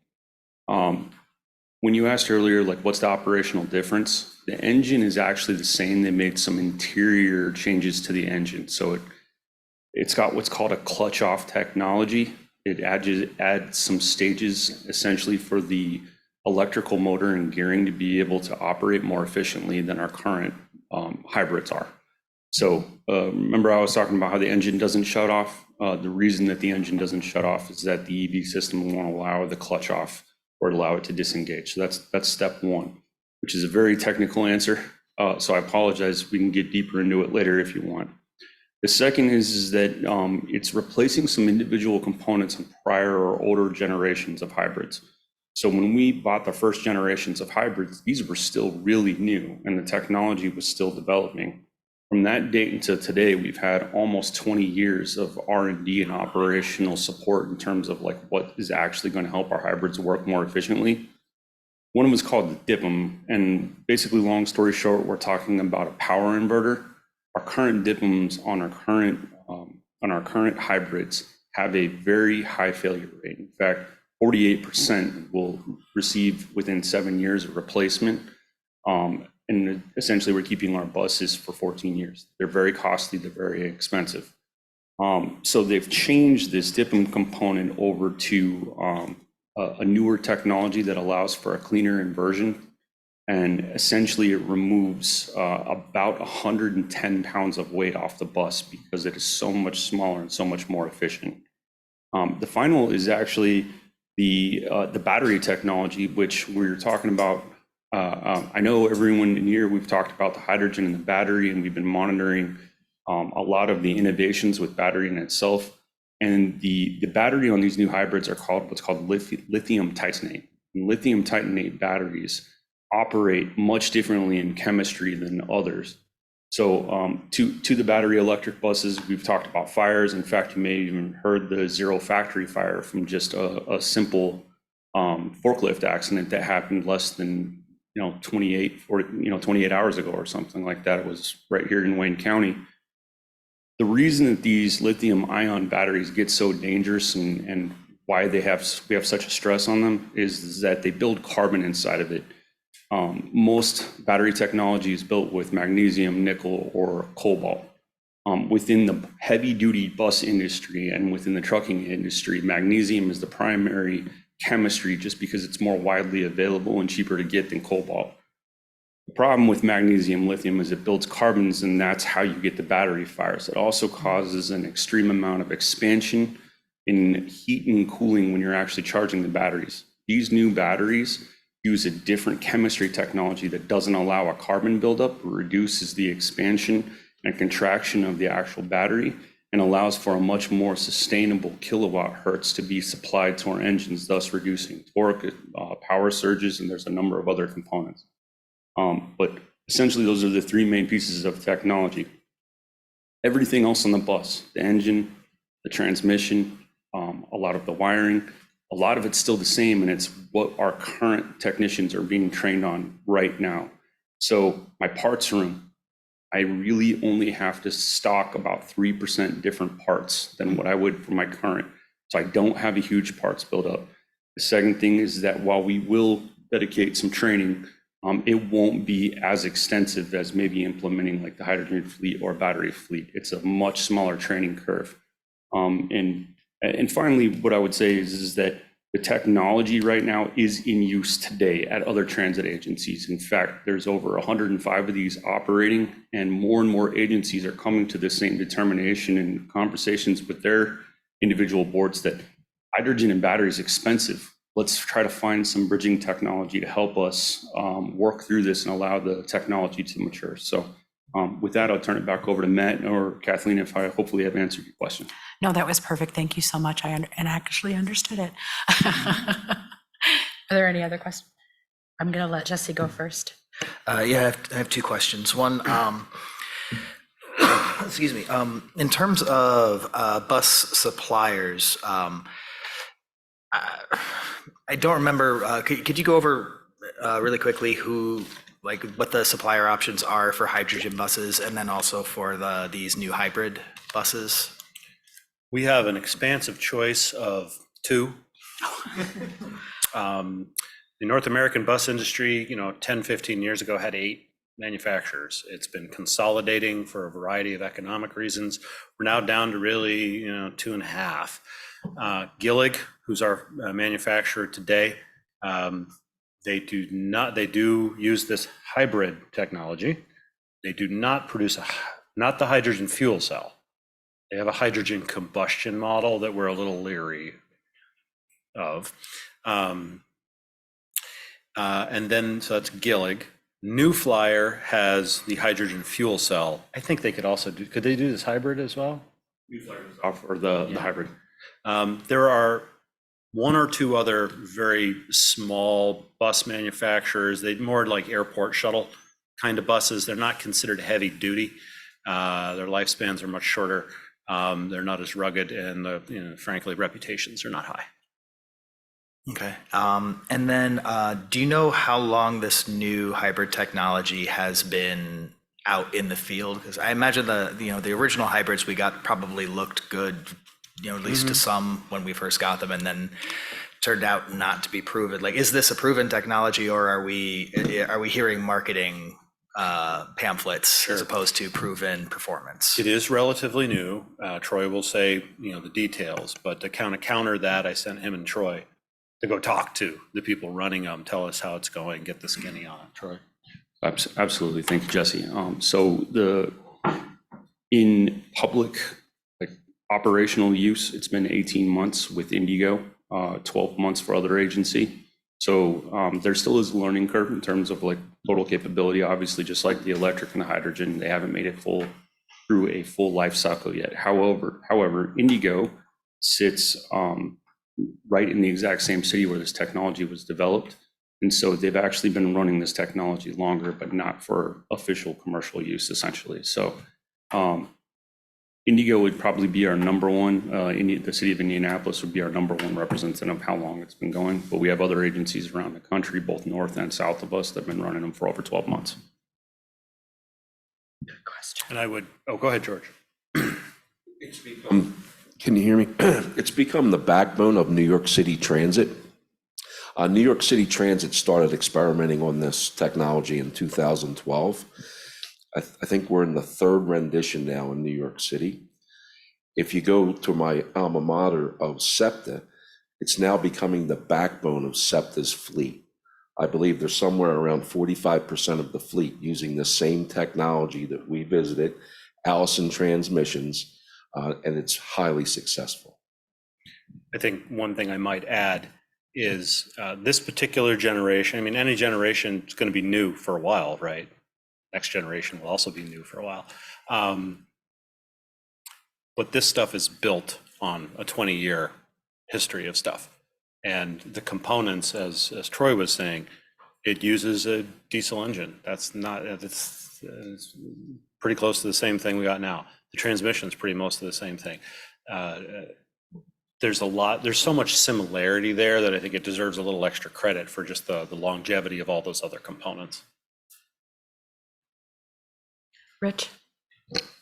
When you asked earlier, like, what's the operational difference? The engine is actually the same. They made some interior changes to the engine. So it's got what's called a clutch off technology. It adds some stages essentially for the electrical motor and gearing to be able to operate more efficiently than our current hybrids are. So remember I was talking about how the engine doesn't shut off? The reason that the engine doesn't shut off is that the EV system won't allow the clutch off or allow it to disengage. So that's step 1, which is a very technical answer. So I apologize. We can get deeper into it later if you want. The second is that it's replacing some individual components on prior or older generations of hybrids. So when we bought the first generations of hybrids, these were still really new and the technology was still developing. From that date until today, we've had almost 20 years of R&D and operational support in terms of like what is actually going to help our hybrids work more efficiently. One was called the DIPM, and basically, long story short, we're talking about a power inverter. Our current DIPMs on our current hybrids have a very high failure rate. In fact, 48% will receive within 7 years of replacement. And essentially, we're keeping our buses for 14 years. They're very costly, they're very expensive. So they've changed this DIPM component over to a newer technology that allows for a cleaner inversion. And essentially, it removes about 110 pounds of weight off the bus because it is so much smaller and so much more efficient. The final is actually the battery technology, which we're talking about. I know everyone in here, we've talked about the hydrogen and the battery, and we've been monitoring a lot of the innovations with battery in itself. And the battery on these new hybrids are called what's called lithium titanate. And lithium titanate batteries operate much differently in chemistry than others. So to the battery electric buses, we've talked about fires. In fact, you may have even heard the Zero factory fire from just a simple forklift accident that happened less than 28 hours ago or something like that. It was right here in Wayne County. The reason that these lithium ion batteries get so dangerous and why we have such a stress on them is that they build carbon inside of it. Most battery technology is built with magnesium, nickel, or cobalt. Within the heavy duty bus industry and within the trucking industry, magnesium is the primary chemistry just because it's more widely available and cheaper to get than cobalt. The problem with magnesium lithium is it builds carbons, and that's how you get the battery fires. It also causes an extreme amount of expansion in heat and cooling when you're actually charging the batteries. These new batteries use a different chemistry technology that doesn't allow a carbon buildup, reduces the expansion and contraction of the actual battery, and allows for a much more sustainable kilowatt hertz to be supplied to our engines, thus reducing torque, power surges, and there's a number of other components. But essentially, those are the 3 main pieces of technology. Everything else on the bus, the engine, the transmission, a lot of the wiring, a lot of it's still the same, and it's what our current technicians are being trained on right now. So my parts room, I really only have to stock about 3% different parts than what I would for my current. So I don't have a huge parts buildup. The second thing is that while we will dedicate some training, it won't be as extensive as maybe implementing like the hydrogen fleet or battery fleet. It's a much smaller training curve. And finally, what I would say is that the technology right now is in use today at other transit agencies. In fact, there's over 105 of these operating, and more agencies are coming to the same determination in conversations with their individual boards that hydrogen and battery is expensive. Let's try to find some bridging technology to help us work through this and allow the technology to mature. So with that, I'll turn it back over to Matt or Kathleen if I hopefully have answered your question. No, that was perfect. Thank you so much. I actually understood it. Are there any other questions? I'm going to let Jesse go first. Yeah, I have 2 questions. One, excuse me, in terms of bus suppliers, I don't remember, could you go over really quickly who like what the supplier options are for hydrogen buses and then also for these new hybrid buses? We have an expansive choice of two. The North American bus industry, 10, 15 years ago had 8 manufacturers. It's been consolidating for a variety of economic reasons. We're now down to really, 2.5. Gillig, who's our manufacturer today, they do use this hybrid technology. They do not produce not the hydrogen fuel cell. They have a hydrogen combustion model that we're a little leery of. And then, so that's Gillig. New Flyer has the hydrogen fuel cell. I think they could also could they do this hybrid as well? New Flyer does offer the hybrid. There are 1 or 2 other very small bus manufacturers. They're more like airport shuttle kind of buses. They're not considered heavy duty. Their lifespans are much shorter. They're not as rugged, and frankly, reputations are not high. Okay. And then do you know how long this new hybrid technology has been out in the field? Because I imagine the original hybrids we got probably looked good, at least to some when we first got them, and then turned out not to be proven. Like, is this a proven technology, or are we hearing marketing pamphlets as opposed to proven performance? It is relatively new. Troy will say, the details, but to kind of counter that, I sent him and Troy to go talk to the people running them, tell us how it's going, get the skinny on it. Troy? Absolutely. Thank you, Jesse. So in public, like operational use, it's been 18 months with Indigo, 12 months for other agency. So there still is a learning curve in terms of like total capability. Obviously, just like the electric and the hydrogen, they haven't made it through a full life cycle yet. However, Indigo sits right in the exact same city where this technology was developed. And so they've actually been running this technology longer, but not for official commercial use, essentially. So Indigo would probably be our number one. The city of Indianapolis would be our number one representative of how long it's been going. But we have other agencies around the country, both north and south of us, that have been running them for over 12 months. Good question. And go ahead, George. Can you hear me? It's become the backbone of New York City Transit. New York City Transit started experimenting on this technology in 2012. I think we're in the 3rd rendition now in New York City. If you go to my alma mater of SEPTA, it's now becoming the backbone of SEPTA's fleet. I believe there's somewhere around 45% of the fleet using the same technology that we visited, Allison Transmissions, and it's highly successful. I think one thing I might add is this particular generation, any generation is going to be new for a while, right? Next generation will also be new for a while. But this stuff is built on a 20-year history of stuff. And the components, as Troy was saying, it uses a diesel engine. It's pretty close to the same thing we got now. The transmission's pretty most of the same thing. There's so much similarity there that I think it deserves a little extra credit for just the longevity of all those other components. Rich?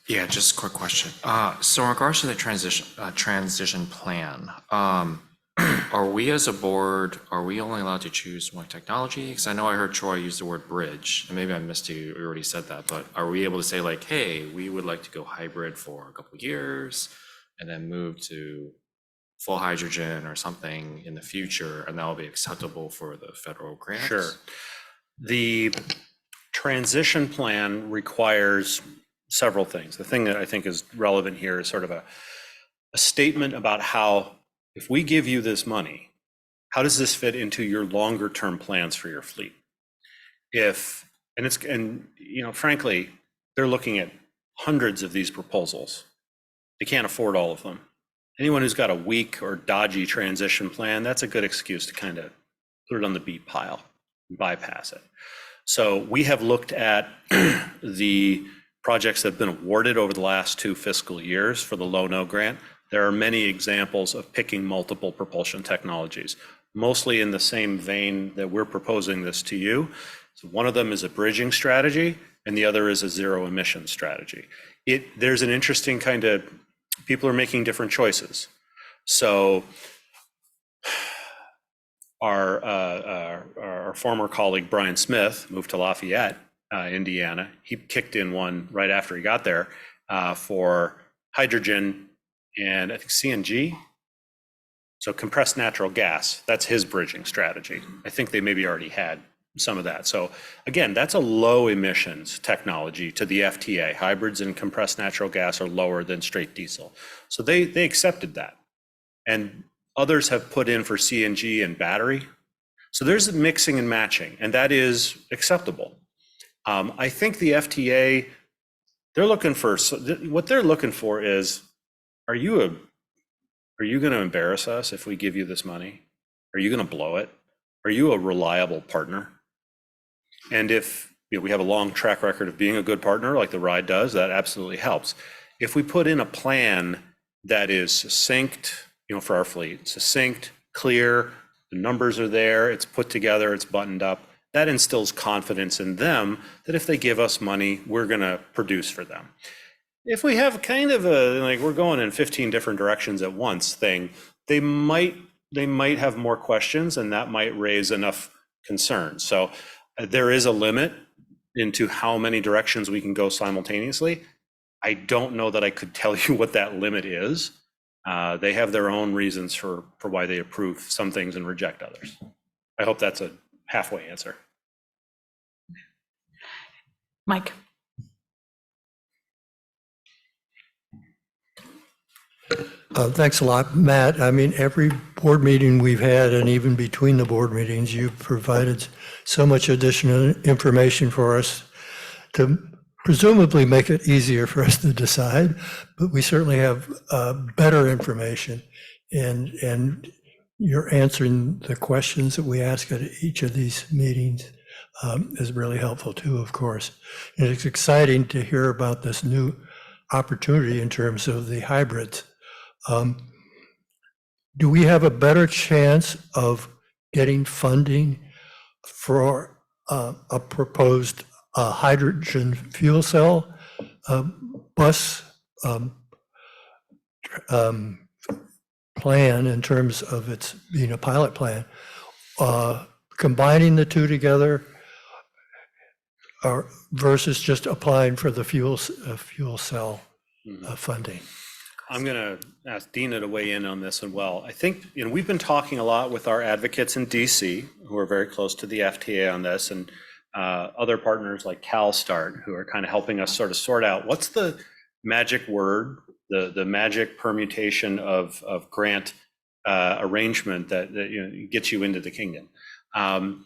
Yeah, just a quick question. So in regards to the transition plan, are we as a board, are we only allowed to choose one technology? Because I know I heard Troy use the word bridge, and maybe I missed you already said that, but are we able to say like, hey, we would like to go hybrid for a couple of years and then move to full hydrogen or something in the future, and that will be acceptable for the federal grants? Sure. The transition plan requires several things. The thing that I think is relevant here is sort of a statement about how, if we give you this money, how does this fit into your longer term plans for your fleet? Frankly, they're looking at hundreds of these proposals. They can't afford all of them. Anyone who's got a weak or dodgy transition plan, that's a good excuse to kind of put it on the B pile and bypass it. So we have looked at the projects that have been awarded over the last 2 fiscal years for the Low-No grant. There are many examples of picking multiple propulsion technologies, mostly in the same vein that we're proposing this to you. So one of them is a bridging strategy and the other is a zero emission strategy. There's an interesting kind of, people are making different choices. So our former colleague, Brian Smith, moved to Lafayette, Indiana. He kicked in one right after he got there for hydrogen and I think CNG. So compressed natural gas, that's his bridging strategy. I think they maybe already had some of that. So again, that's a low emissions technology to the FTA. Hybrids and compressed natural gas are lower than straight diesel. So they accepted that. And others have put in for CNG and battery. So there's a mixing and matching, and that is acceptable. I think the FTA, what they're looking for is, are you going to embarrass us if we give you this money? Are you going to blow it? Are you a reliable partner? And if we have a long track record of being a good partner like the ride does, that absolutely helps. If we put in a plan that is succinct, for our fleet, succinct, clear, the numbers are there, it's put together, it's buttoned up, that instills confidence in them that if they give us money, we're going to produce for them. If we have kind of we're going in 15 different directions at once thing, they might have more questions and that might raise enough concerns. So there is a limit into how many directions we can go simultaneously. I don't know that I could tell you what that limit is. They have their own reasons for why they approve some things and reject others. I hope that's a halfway answer. Mike? Thanks a lot, Matt. I mean, every board meeting we've had, and even between the board meetings, you've provided so much additional information for us to presumably make it easier for us to decide, but we certainly have better information, and you're answering the questions that we ask at each of these meetings is really helpful too, of course. And it's exciting to hear about this new opportunity in terms of the hybrids. Do we have a better chance of getting funding for a proposed hydrogen fuel cell bus plan in terms of its being a pilot plan, combining the two together versus just applying for the fuel cell funding? I'm going to ask Dina to weigh in on this as well. I think, we've been talking a lot with our advocates in DC who are very close to the FTA on this, and other partners like CalSTART who are kind of helping us sort out what's the magic word, the magic permutation of grant arrangement that gets you into the kingdom. I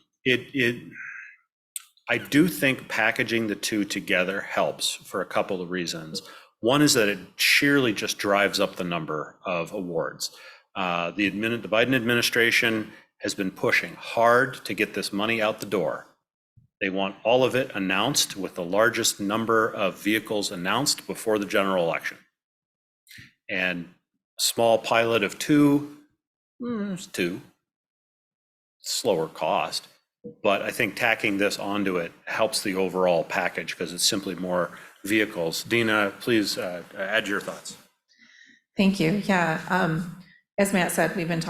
do think packaging the two together helps for a couple of reasons. One is that it sheerly just drives up the number of awards. The Biden administration has been pushing hard to get this money out the door. They want all of it announced with the largest number of vehicles announced before the general election. And a small pilot of two, slower cost. But I think tacking this onto it helps the overall package because it's simply more vehicles. Dina, please add your thoughts. Thank you. Yeah, as Matt said, we've been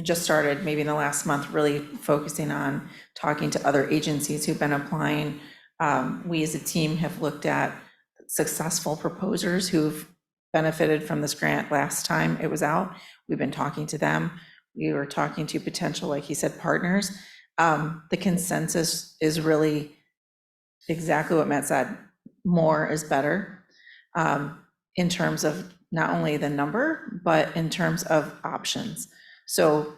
just started maybe in the last month, really focusing on talking to other agencies who've been applying. We as a team have looked at successful proposers who've benefited from this grant last time it was out. We've been talking to them. We were talking to potential, like he said, partners. The consensus is really exactly what Matt said. More is better in terms of not only the number, but in terms of options. So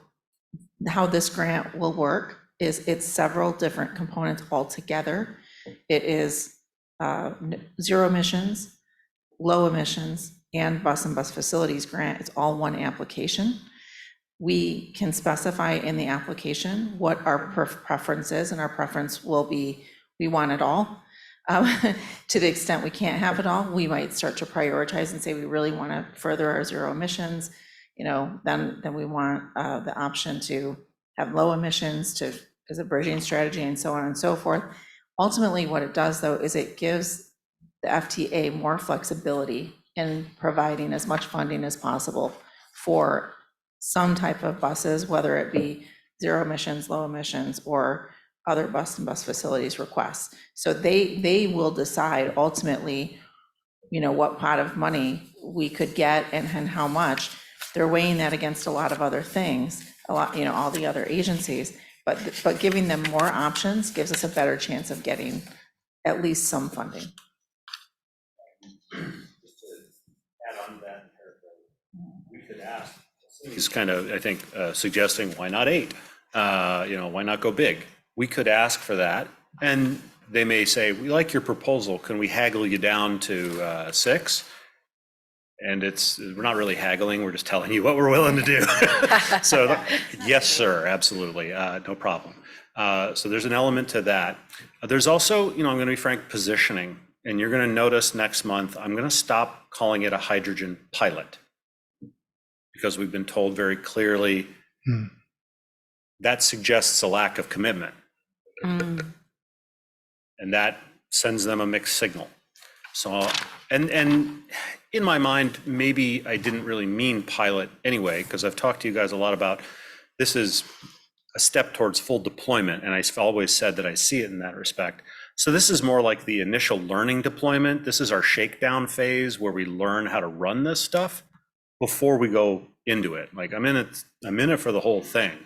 how this grant will work is it's several different components all together. It is zero emissions, low emissions, and bus facilities grant. It's all one application. We can specify in the application what our preference is, and our preference will be we want it all. To the extent we can't have it all, we might start to prioritize and say we really want to further our zero emissions. Then we want the option to have low emissions, to as a bridging strategy and so on and so forth. Ultimately, what it does, though, is it gives the FTA more flexibility in providing as much funding as possible for some type of buses, whether it be zero emissions, low emissions, or other bus and bus facilities requests. So they will decide ultimately, what pot of money we could get and how much. They're weighing that against a lot of other things, all the other agencies, but giving them more options gives us a better chance of getting at least some funding. He's kind of, I think, suggesting, why not 8? Why not go big? We could ask for that, and they may say, we like your proposal, can we haggle you down to 6? And we're not really haggling, we're just telling you what we're willing to do. So, yes, sir, absolutely, no problem. So there's an element to that. There's also, I'm going to be frank, positioning, and you're going to notice next month, I'm going to stop calling it a hydrogen pilot, because we've been told very clearly that suggests a lack of commitment. And that sends them a mixed signal. So, and in my mind, maybe I didn't really mean pilot anyway, because I've talked to you guys a lot about this is a step towards full deployment, and I've always said that I see it in that respect. So this is more like the initial learning deployment. This is our shakedown phase where we learn how to run this stuff before we go into it. Like I'm in it for the whole thing,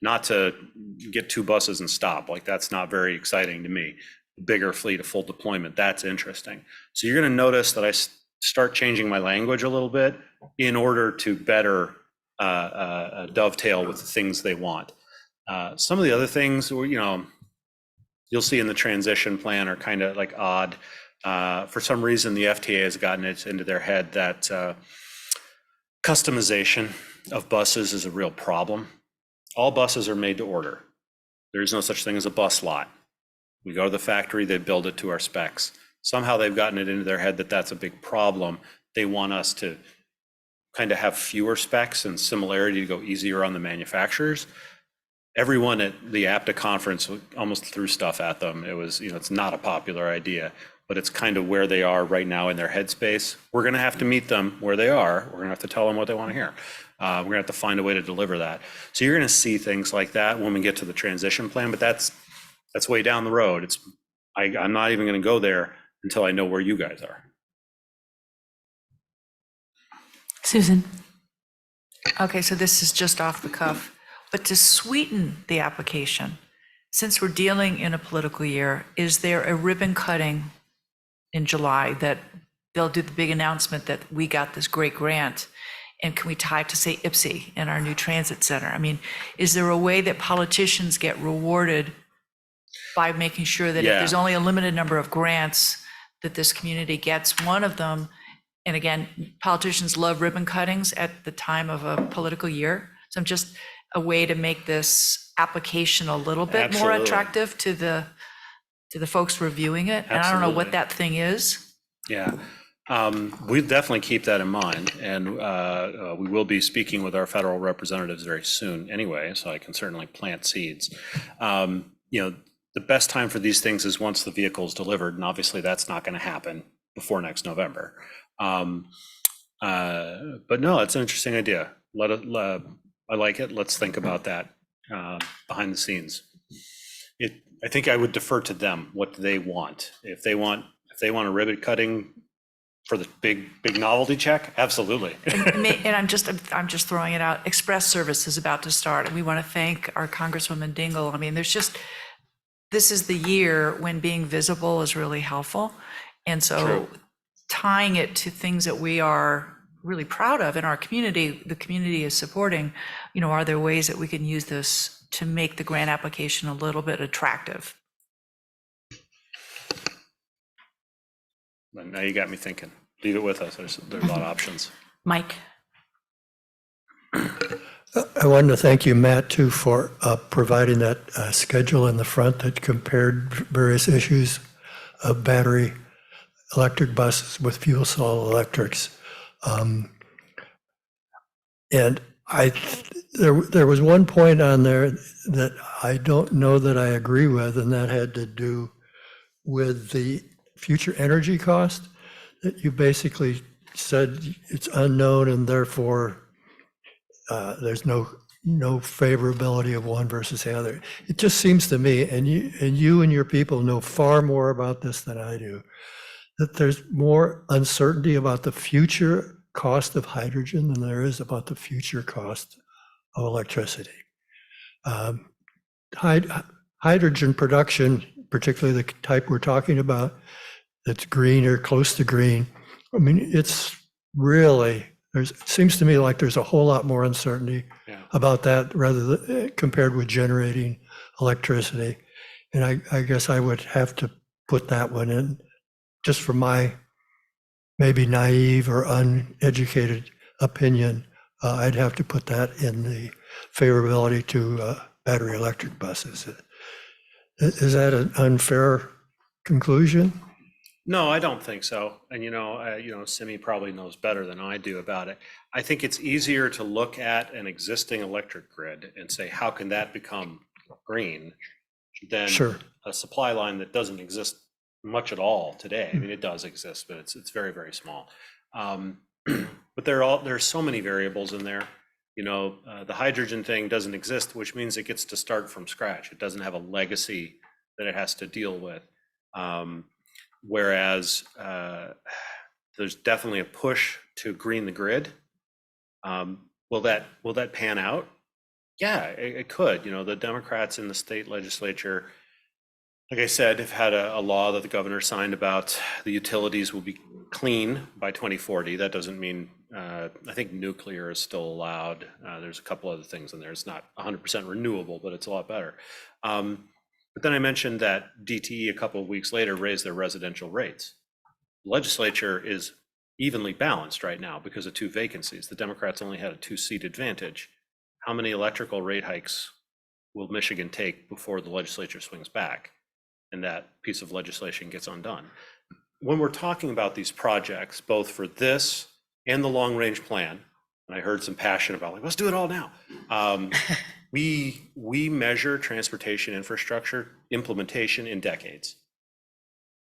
not to get 2 buses and stop. Like that's not very exciting to me. Bigger fleet of full deployment, that's interesting. So you're going to notice that I start changing my language a little bit in order to better dovetail with the things they want. Some of the other things, you'll see in the transition plan are kind of like odd. For some reason, the FTA has gotten it into their head that customization of buses is a real problem. All buses are made to order. There is no such thing as a bus lot. We go to the factory, they build it to our specs. Somehow they've gotten it into their head that that's a big problem. They want us to kind of have fewer specs and similarity to go easier on the manufacturers. Everyone at the APTA conference almost threw stuff at them. It was, it's not a popular idea, but it's kind of where they are right now in their headspace. We're going to have to meet them where they are. We're going to have to tell them what they want to hear. We're going to have to find a way to deliver that. So you're going to see things like that when we get to the transition plan, but that's way down the road. I'm not even going to go there until I know where you guys are. Susan? Okay, so this is just off the cuff, but to sweeten the application, since we're dealing in a political year, is there a ribbon cutting in July that they'll do the big announcement that we got this great grant? And can we tie it to, say, IPSI and our new transit center? I mean, is there a way that politicians get rewarded by making sure that if there's only a limited number of grants that this community gets one of them? And again, politicians love ribbon cuttings at the time of a political year. So I'm just a way to make this application a little bit more attractive to the folks reviewing it. And I don't know what that thing is. Yeah, we'll definitely keep that in mind. And we will be speaking with our federal representatives very soon anyway, so I can certainly plant seeds. The best time for these things is once the vehicle is delivered, and obviously that's not going to happen before next November. But no, it's an interesting idea. I like it. Let's think about that behind the scenes. I think I would defer to them. What do they want? If they want a ribbon cutting for the big novelty check, absolutely. And I'm just throwing it out. Express service is about to start, and we want to thank our Congresswoman Dingell. I mean, this is the year when being visible is really helpful. And so tying it to things that we are really proud of in our community, the community is supporting, are there ways that we can use this to make the grant application a little bit attractive? Now you got me thinking. Leave it with us. There's a lot of options. Mike? I wanted to thank you, Matt, too, for providing that schedule in the front that compared various issues of battery electric buses with fuel cell electrics. And There was one point on there that I don't know that I agree with, and that had to do with the future energy cost, that you basically said it's unknown and therefore there's no favorability of one versus the other. It just seems to me, and you and your people know far more about this than I do, that there's more uncertainty about the future cost of hydrogen than there is about the future cost of electricity. Hydrogen production, particularly the type we're talking about, that's green or close to green, I mean, it's really, it seems to me like there's a whole lot more uncertainty about that rather than compared with generating electricity. And I guess I would have to put that one in, just from my maybe naive or uneducated opinion. I'd have to put that in the favorability to battery electric buses. Is that an unfair conclusion? No, I don't think so. And Simi probably knows better than I do about it. I think it's easier to look at an existing electric grid and say, how can that become green than Sure. a supply line that doesn't exist much at all today. I mean, it does exist, but it's very, very small. But there's so many variables in there. The hydrogen thing doesn't exist, which means it gets to start from scratch. It doesn't have a legacy that it has to deal with. Whereas there's definitely a push to green the grid. Will that pan out? Yeah, it could. The Democrats in the state legislature, like I said, have had a law that the governor signed about the utilities will be clean by 2040. That doesn't mean, I think nuclear is still allowed. There's a couple other things in there. It's not 100% renewable, but it's a lot better. But then I mentioned that DTE a couple of weeks later raised their residential rates. The legislature is evenly balanced right now because of 2 vacancies. The Democrats only had a 2-seat advantage. How many electrical rate hikes will Michigan take before the legislature swings back and that piece of legislation gets undone? When we're talking about these projects, both for this and the long-range plan, and I heard some passion about, like, let's do it all now. We measure transportation infrastructure implementation in decades.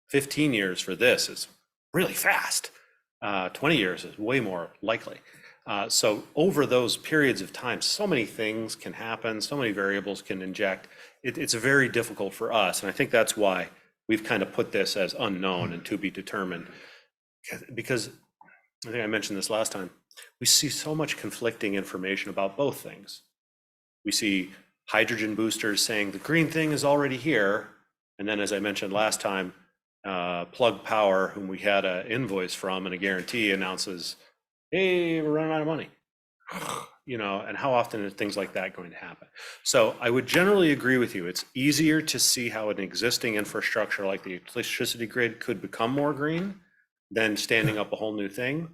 15 years for this is really fast. 20 years is way more likely. So over those periods of time, so many things can happen, so many variables can inject. It's very difficult for us, and I think that's why we've kind of put this as unknown and to be determined. Because I think I mentioned this last time, we see so much conflicting information about both things. We see hydrogen boosters saying the green thing is already here, and then, as I mentioned last time, Plug Power, whom we had an invoice from and a guarantee, announces, hey, we're running out of money. And how often are things like that going to happen? So I would generally agree with you. It's easier to see how an existing infrastructure like the electricity grid could become more green than standing up a whole new thing.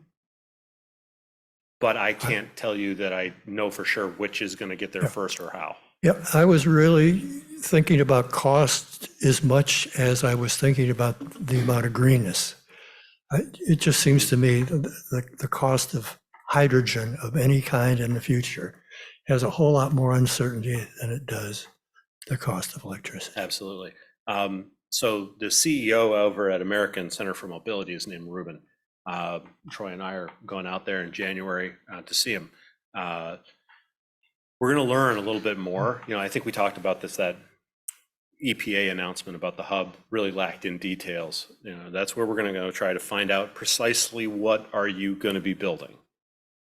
But I can't tell you that I know for sure which is going to get there first or how. Yeah, I was really thinking about cost as much as I was thinking about the amount of greenness. It just seems to me the cost of hydrogen of any kind in the future has a whole lot more uncertainty than it does the cost of electricity. Absolutely. So the CEO over at American Center for Mobility is named Ruben. Troy and I are going out there in January to see him. We're going to learn a little bit more. I think we talked about this, that EPA announcement about the hub really lacked in details. That's where we're going to go try to find out precisely what are you going to be building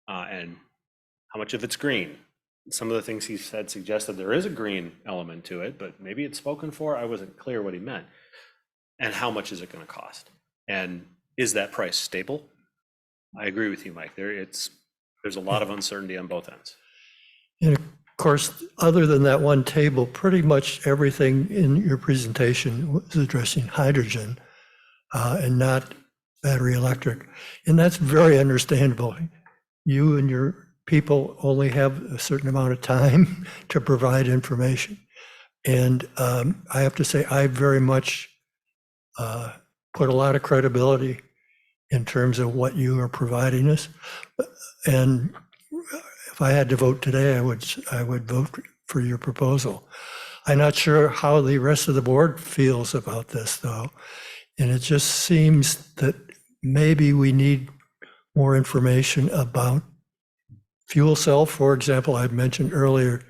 and how much of it's green. Some of the things he said suggested there is a green element to it, but maybe it's spoken for. I wasn't clear what he meant. And how much is it going to cost? And is that price stable? I agree with you, Mike. There's a lot of uncertainty on both ends. And of course, other than that one table, pretty much everything in your presentation was addressing hydrogen and not battery electric. And that's very understandable. You and your people only have a certain amount of time to provide information. And I have to say, I very much put a lot of credibility in terms of what you are providing us. And if I had to vote today, I would vote for your proposal. I'm not sure how the rest of the board feels about this, though. And it just seems that maybe we need more information about fuel cell. For example, I mentioned earlier,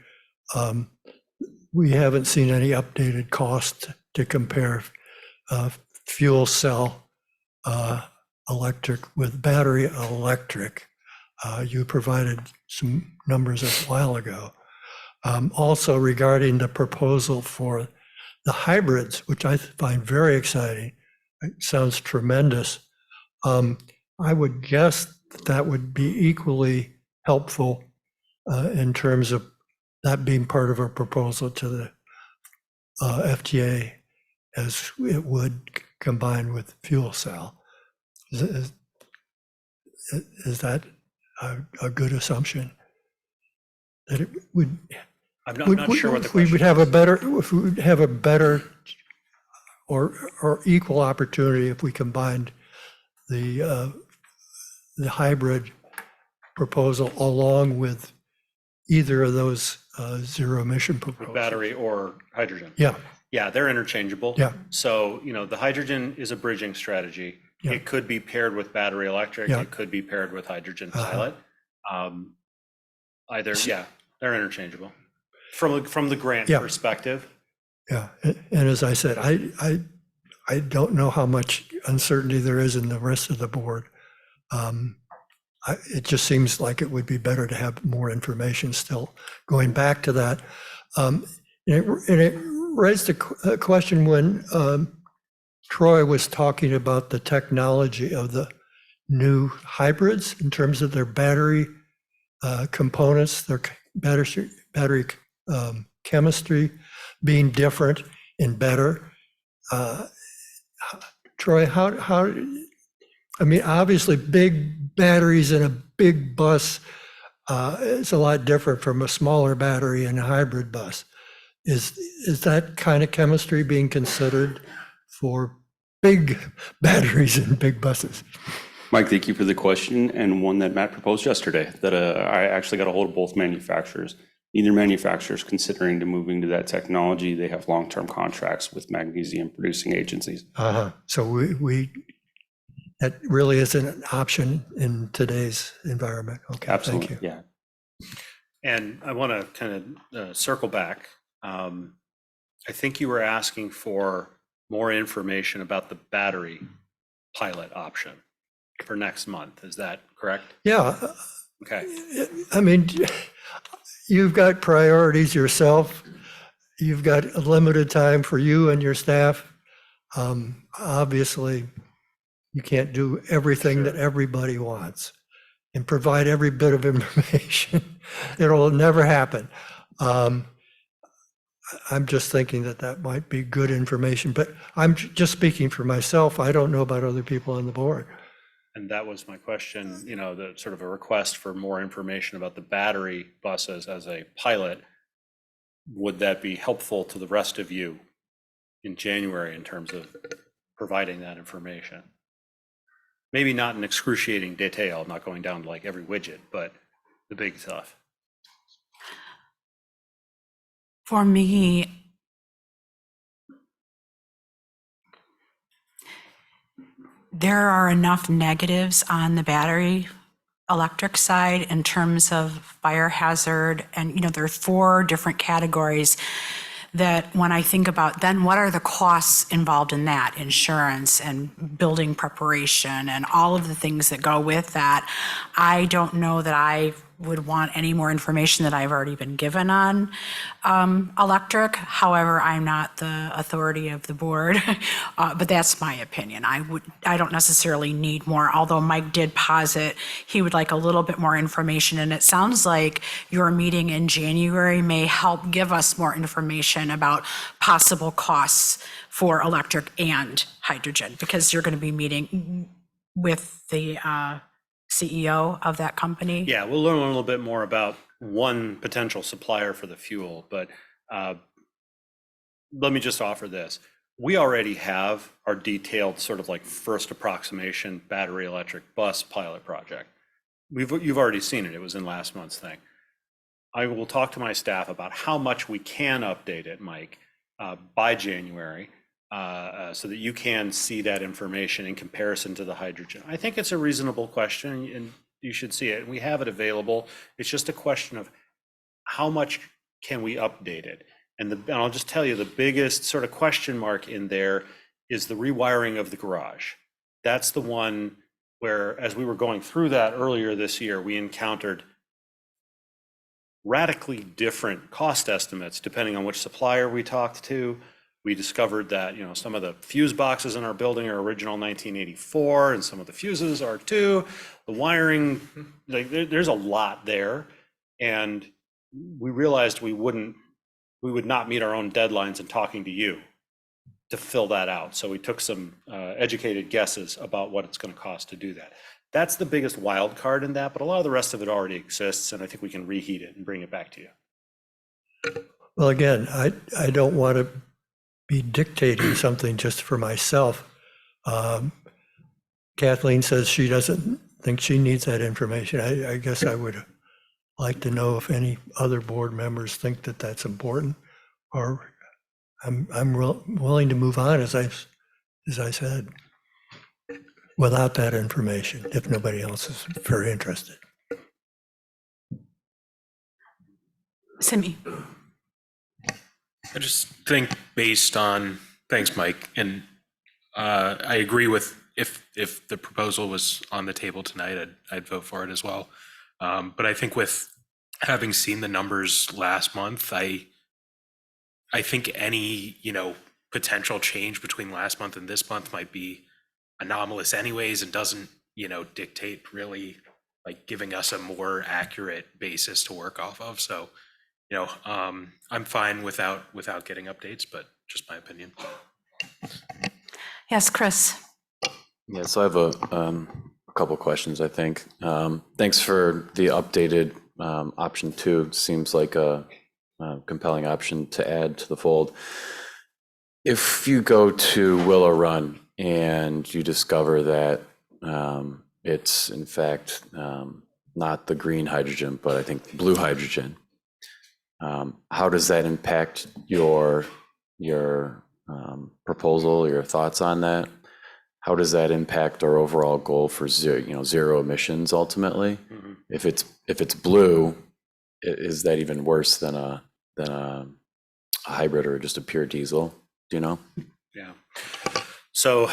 we haven't seen any updated cost to compare fuel cell electric with battery electric. You provided some numbers a while ago. Also regarding the proposal for the hybrids, which I find very exciting, it sounds tremendous. I would guess that would be equally helpful in terms of that being part of a proposal to the FTA as it would combine with fuel cell. Is that a good assumption? That it would. I'm not sure what the If we would question have is. if we would have a better or equal opportunity if we combined the hybrid proposal along with either of those zero emission proposals. Battery or hydrogen. Yeah, Yeah, they're interchangeable. Yeah. So, the hydrogen is a bridging strategy. Yeah. It could be paired with battery electric. Yeah. It could be paired with hydrogen Uh-huh. pilot. They're interchangeable. From the grant Yeah. perspective, yeah. And as I said, I don't know how much uncertainty there is in the rest of the board. It just seems like it would be better to have more information still. Going back to that, and it raised a question when Troy was talking about the technology of the new hybrids in terms of their battery components, their battery chemistry being different and better. Troy, how? I mean, obviously, big batteries in a big bus is a lot different from a smaller battery in a hybrid bus. Is that kind of chemistry being considered for big batteries in big buses? Mike, thank you for the question, and one that Matt proposed yesterday, that I actually got a hold of both manufacturers. Neither manufacturer is considering to moving to that technology. They have long-term contracts with magnesium producing agencies. So we that really isn't an option in today's environment. Okay, Absolutely, thank you. yeah. and I want to kind of circle back. I think you were asking for more information about the battery pilot option for next month. Is that correct? Yeah, Okay. I mean, you've got priorities yourself. You've got a limited time for you and your staff. Obviously, you can't do everything that everybody wants and provide every bit of information. It'll never happen. I'm just thinking that might be good information, but I'm just speaking for myself. I don't know about other people on the board. And that was my question, the sort of a request for more information about the battery buses as a pilot. Would that be helpful to the rest of you in January in terms of providing that information? Maybe not in excruciating detail, not going down to like every widget, but the big stuff. For me, there are enough negatives on the battery electric side in terms of fire hazard. And, there are 4 different categories that when I think about then what are the costs involved in that, insurance and building preparation and all of the things that go with that, I don't know that I would want any more information that I've already been given on electric. However, I'm not the authority of the board, but that's my opinion. I don't necessarily need more, although Mike did posit he would like a little bit more information. And it sounds like your meeting in January may help give us more information about possible costs for electric and hydrogen, because you're going to be meeting with the CEO of that company. Yeah, we'll learn a little bit more about one potential supplier for the fuel, but let me just offer this. We already have our detailed sort of like first approximation battery electric bus pilot project. You've already seen it. It was in last month's thing. I will talk to my staff about how much we can update it, Mike, by January, so that you can see that information in comparison to the hydrogen. I think it's a reasonable question, and you should see it. We have it available. It's just a question of how much can we update it? And I'll just tell you, the biggest sort of question mark in there is the rewiring of the garage. That's the one where, as we were going through that earlier this year, we encountered radically different cost estimates depending on which supplier we talked to. We discovered that, you know, some of the fuse boxes in our building are original 1984, and some of the fuses are too. The wiring, like there's a lot there, and we realized we would not meet our own deadlines in talking to you to fill that out. So we took some educated guesses about what it's going to cost to do that. That's the biggest wild card in that, but a lot of the rest of it already exists, and I think we can reheat it and bring it back to you. Well, again, I don't want to be dictating something just for myself. Kathleen says she doesn't think she needs that information. I guess I would like to know if any other board members think that that's important, or I'm willing to move on, as I said, without that information, if nobody else is very interested. Simi. I just think based on, thanks, Mike, and I agree with if the proposal was on the table tonight, I'd vote for it as well. But I think with having seen the numbers last month, I think any, you know, potential change between last month and this month might be anomalous anyways, and doesn't, you know, dictate really like giving us a more accurate basis to work off of. So, you know, I'm fine without getting updates, but just my opinion. Yes, Chris. Yeah, so I have a couple questions, I think. Thanks for the updated option 2. Seems like a compelling option to add to the fold. If you go to Willow Run and you discover that it's in fact not the green hydrogen, but I think blue hydrogen, how does that impact your proposal, your thoughts on that? How does that impact our overall goal for zero emissions ultimately? Mm-hmm. If it's blue, is that even worse than a hybrid or just a pure diesel? Do you know? Yeah. So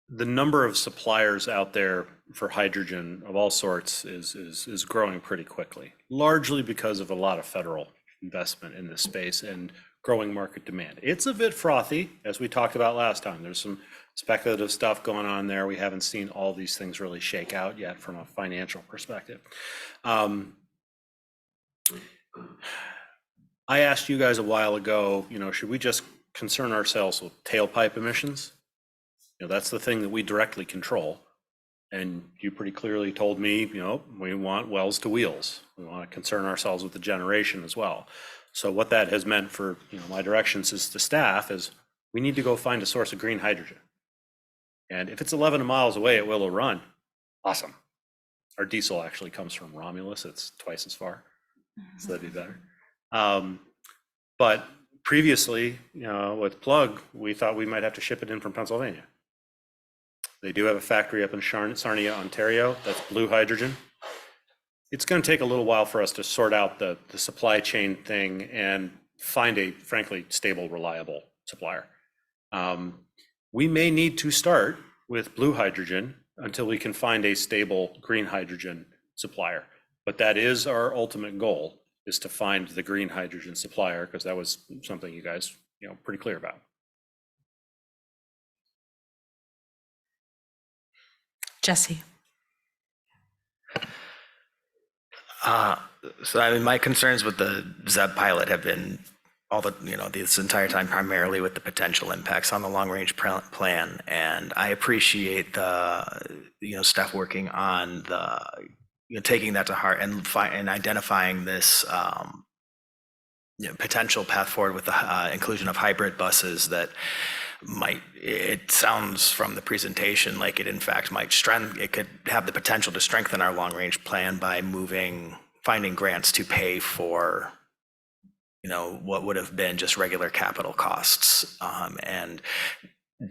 the number of suppliers out there for hydrogen of all sorts is growing pretty quickly, largely because of a lot of federal investment in this space and growing market demand. It's a bit frothy, as we talked about last time. There's some speculative stuff going on there. We haven't seen all these things really shake out yet from a financial perspective. I asked you guys a while ago, you know, should we just concern ourselves with tailpipe emissions? You know, that's the thing that we directly control. And you pretty clearly told me, you know, we want wells to wheels. We want to concern ourselves with the generation as well. So what that has meant for, you know, my directions is to staff is we need to go find a source of green hydrogen. And if it's 11 miles away at Willow Run, awesome. Our diesel actually comes from Romulus. It's twice as far, so that'd be better. But previously, you know, with Plug, we thought we might have to ship it in from Pennsylvania. They do have a factory up in Sarnia, Ontario. That's blue hydrogen. It's going to take a little while for us to sort out the supply chain thing and find a, frankly, stable, reliable supplier. We may need to start with blue hydrogen until we can find a stable green hydrogen supplier. But that is our ultimate goal, is to find the green hydrogen supplier, because that was something you guys, you know, pretty clear about. Jesse. So I mean, my concerns with the ZEB pilot have been all the, you know, this entire time primarily with the potential impacts on the long range plan. And I appreciate the, you know, staff working on the, you know, taking that to heart and identifying this, you know, potential path forward with the inclusion of hybrid buses that might, it sounds from the presentation like it in fact might it could have the potential to strengthen our long range plan by moving finding grants to pay for, what would have been just regular capital costs. And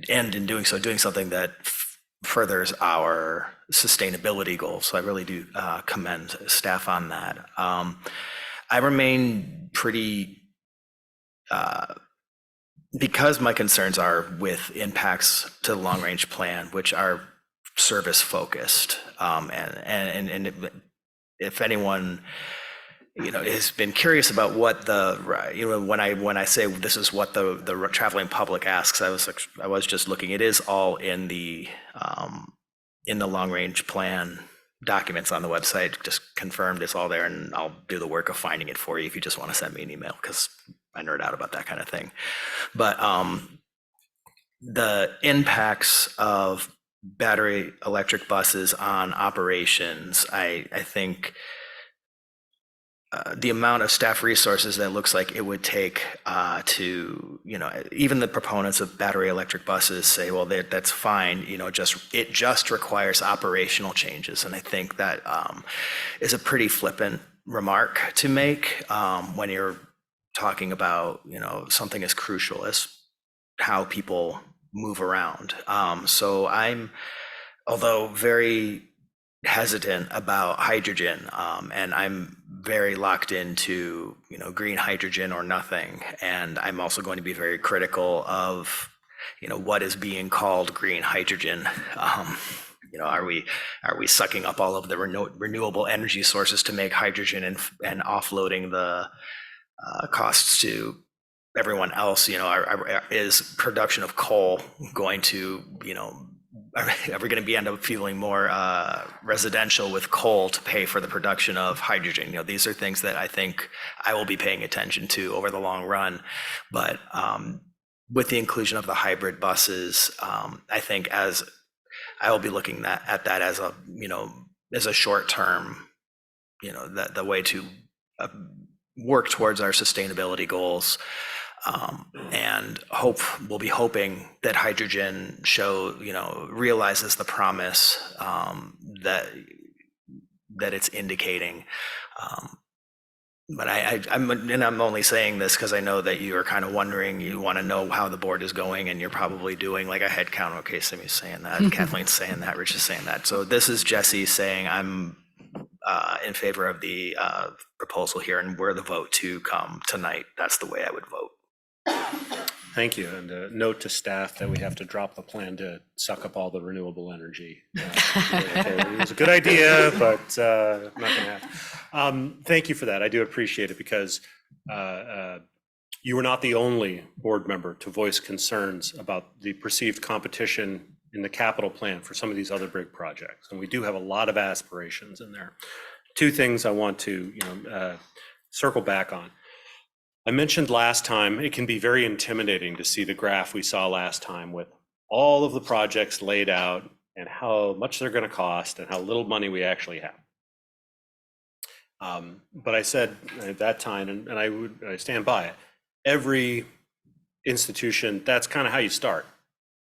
in doing so, doing something that furthers our sustainability goals. So I really do commend staff on that. I remain pretty, because my concerns are with impacts to the long range plan, which are service focused. And if anyone, has been curious about what when I say this is what the traveling public asks, I was just looking. It is all in the long range plan documents on the website. Just confirmed it's all there, and I'll do the work of finding it for you if you just want to send me an email, because I nerd out about that kind of thing. But the impacts of battery electric buses on operations, I think. The amount of staff resources that looks like it would take to, even the proponents of battery electric buses say, well, that's fine, it just requires operational changes. And I think that is a pretty flippant remark to make when you're talking about, something as crucial as how people move around. So I'm, although very hesitant about hydrogen, and I'm very locked into green hydrogen or nothing, and I'm also going to be very critical of what is being called green hydrogen. Are we sucking up all of the renewable energy sources to make hydrogen and offloading the costs to everyone else? Is production of coal going to are we going to end up feeling more residential with coal to pay for the production of hydrogen? These are things that I think I will be paying attention to over the long run. But with the inclusion of the hybrid buses, I think as I will be looking at that as a short term, the way to work towards our sustainability goals. And we'll be hoping that hydrogen realizes the promise that it's indicating. But I'm only saying this because I know that you are kind of wondering, you want to know how the board is going, and you're probably doing like a head count. Okay, Simi's saying that, Kathleen's saying that, Rich is saying that. So this is Jesse saying I'm in favor of the proposal here, and were the vote to come tonight, that's the way I would vote. Thank you. And a note to staff that we have to drop the plan to suck up all the renewable energy. It was a good idea, but not going to happen. Thank you for that. I do appreciate it, because you were not the only board member to voice concerns about the perceived competition in the capital plan for some of these other big projects. And we do have a lot of aspirations in there. Two things I want to circle back on. I mentioned last time, it can be very intimidating to see the graph we saw last time with all of the projects laid out and how much they're going to cost and how little money we actually have. But I said at that time, and I stand by it, every institution, that's kind of how you start.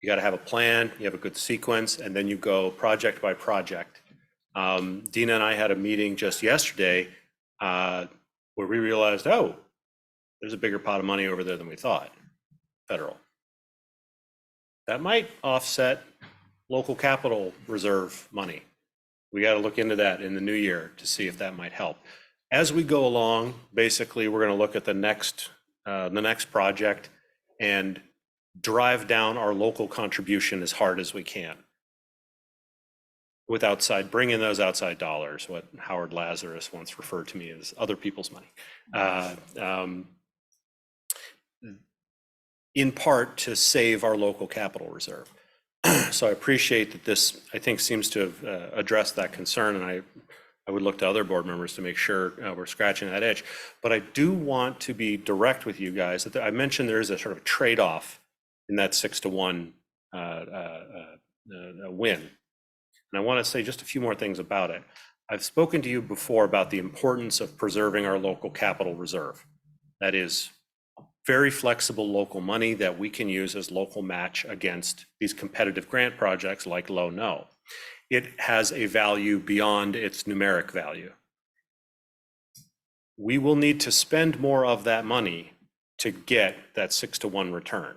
You got to have a plan, you have a good sequence, and then you go project by project. Dina and I had a meeting just yesterday where we realized, oh, there's a bigger pot of money over there than we thought, federal. That might offset local capital reserve money. We got to look into that in the new year to see if that might help. As we go along, basically, we're going to look at the next project and drive down our local contribution as hard as we can. With bring in those outside dollars, what Howard Lazarus once referred to me as other people's money. In part to save our local capital reserve. So I appreciate that this, I think, seems to have addressed that concern, and I would look to other board members to make sure we're scratching that itch. But I do want to be direct with you guys. That I mentioned there is a sort of trade-off in that 6-1 win. And I want to say just a few more things about it. I've spoken to you before about the importance of preserving our local capital reserve. That is very flexible local money that we can use as local match against these competitive grant projects like Low-No. It has a value beyond its numeric value. we will need to spend more of that money to get that 6-to-1 return.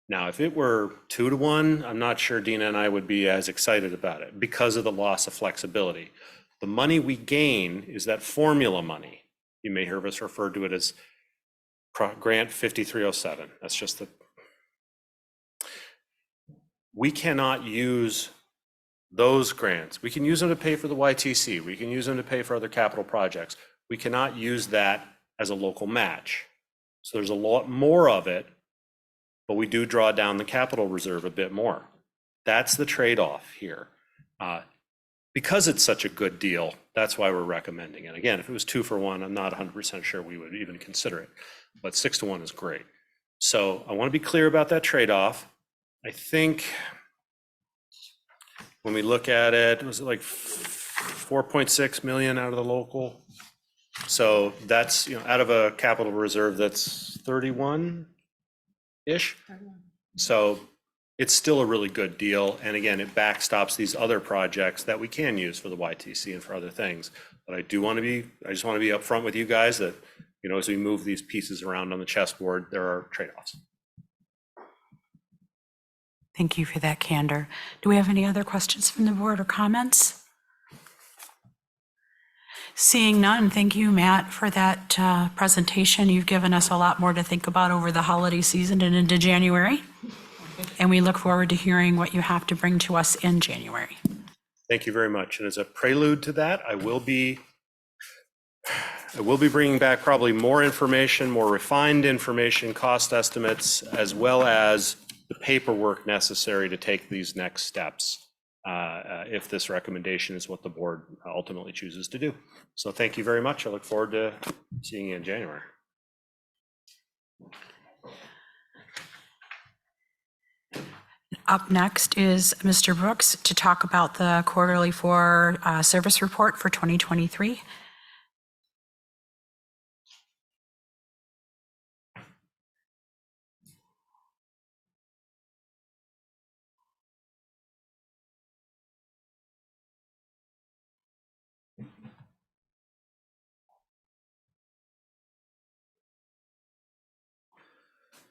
Now, if it were 2-to-1, I'm not sure Dina and I would be as excited about it because of the loss of flexibility. The money we gain is that formula money. You may hear us refer to it as Grant 5307. That's just the, we cannot use those grants. We can use them to pay for the YTC. We can use them to pay for other capital projects. We cannot use that as a local match. So there's a lot more of it, but we do draw down the capital reserve a bit more. That's the trade-off here. Because it's such a good deal, that's why we're recommending it. Again, if it was 2-for-1, I'm not 100% sure we would even consider it, but 6-to-1 is great. So I want to be clear about that trade-off. I think when we look at it, was it like 4.6 million out of the local? So that's, you know, out of a capital reserve that's 31-ish. So it's still a really good deal. And again, it backstops these other projects that we can use for the YTC and for other things. But I just want to be upfront with you guys that, you know, as we move these pieces around on the chessboard, there are trade-offs. Thank you for that candor. Do we have any other questions from the board or comments? Seeing none, thank you, Matt, for that presentation. You've given us a lot more to think about over the holiday season and into January. And we look forward to hearing what you have to bring to us in January. Thank you very much. And as a prelude to that, I will be bringing back probably more information, more refined information, cost estimates, as well as the paperwork necessary to take these next steps if this recommendation is what the board ultimately chooses to do. So thank you very much. I look forward to seeing you in January. Up next is Mr. Brooks to talk about the quarterly service report for 2023.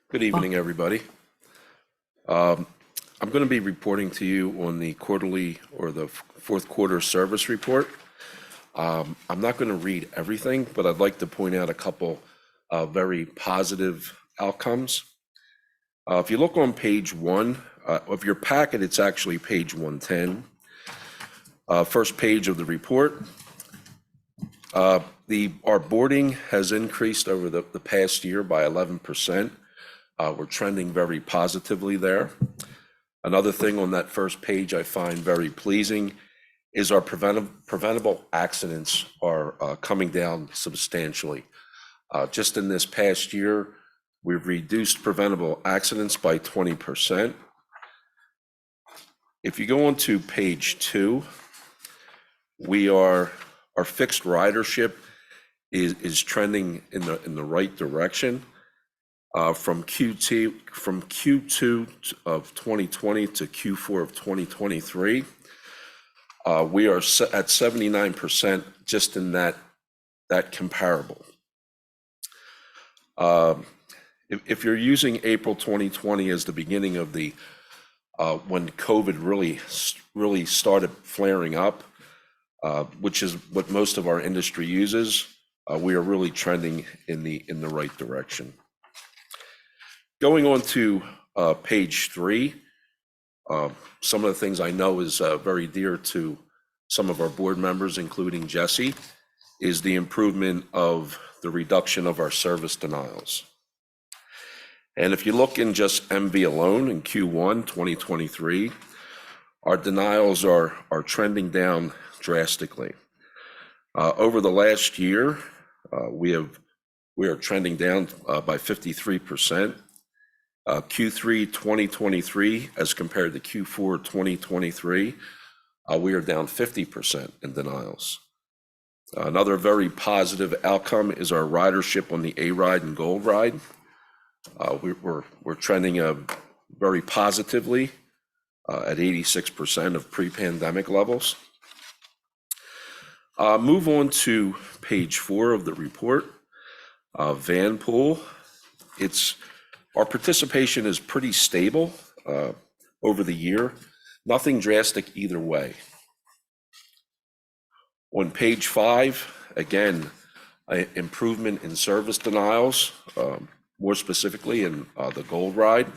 Good evening, everybody. I'm going to be reporting to you on the quarterly or the fourth quarter service report. I'm not going to read everything, but I'd like to point out a couple very positive outcomes. If you look on page 1 of your packet, it's actually page 110. First page of the report. Our boarding has increased over the past year by 11%. We're trending very positively there. Another thing on that first page I find very pleasing is our preventable accidents are coming down substantially. Just in this past year, we've reduced preventable accidents by 20%. If you go on to page 2, our fixed ridership is trending in the right direction. From Q2 of 2020 to Q4 of 2023, we are at 79% just in that comparable. If you're using April 2020 as the beginning of the when COVID really started flaring up, which is what most of our industry uses, we are really trending in the right direction. Going on to page 3, some of the things I know is very dear to some of our board members, including Jesse, is the improvement of the reduction of our service denials. And if you look in just MV alone in Q1 2023, our denials are trending down drastically. Over the last year, we are trending down by 53%. Q3 2023 as compared to Q4 2023, we are down 50% in denials. Another very positive outcome is our ridership on the A Ride and Gold Ride. We're trending very positively at 86% of pre-pandemic levels. Move on to page 4 of the report. Van pool. Our participation is pretty stable over the year. Nothing drastic either way. On page 5, again, improvement in service denials, more specifically in the Gold Ride.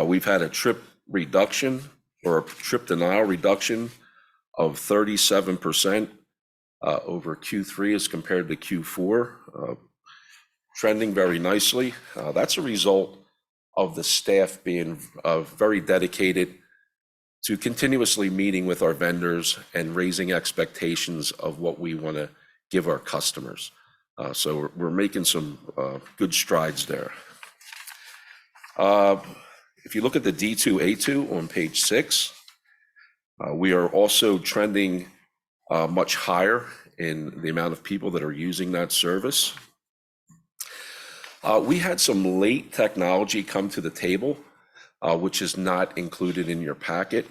We've had a trip reduction or a trip denial reduction of 37% over Q3 as compared to Q4, trending very nicely. That's a result of the staff being very dedicated to continuously meeting with our vendors and raising expectations of what we want to give our customers. So we're making some good strides there. If you look at the D2A2 on page 6, we are also trending much higher in the amount of people that are using that service. We had some late technology come to the table, which is not included in your packet.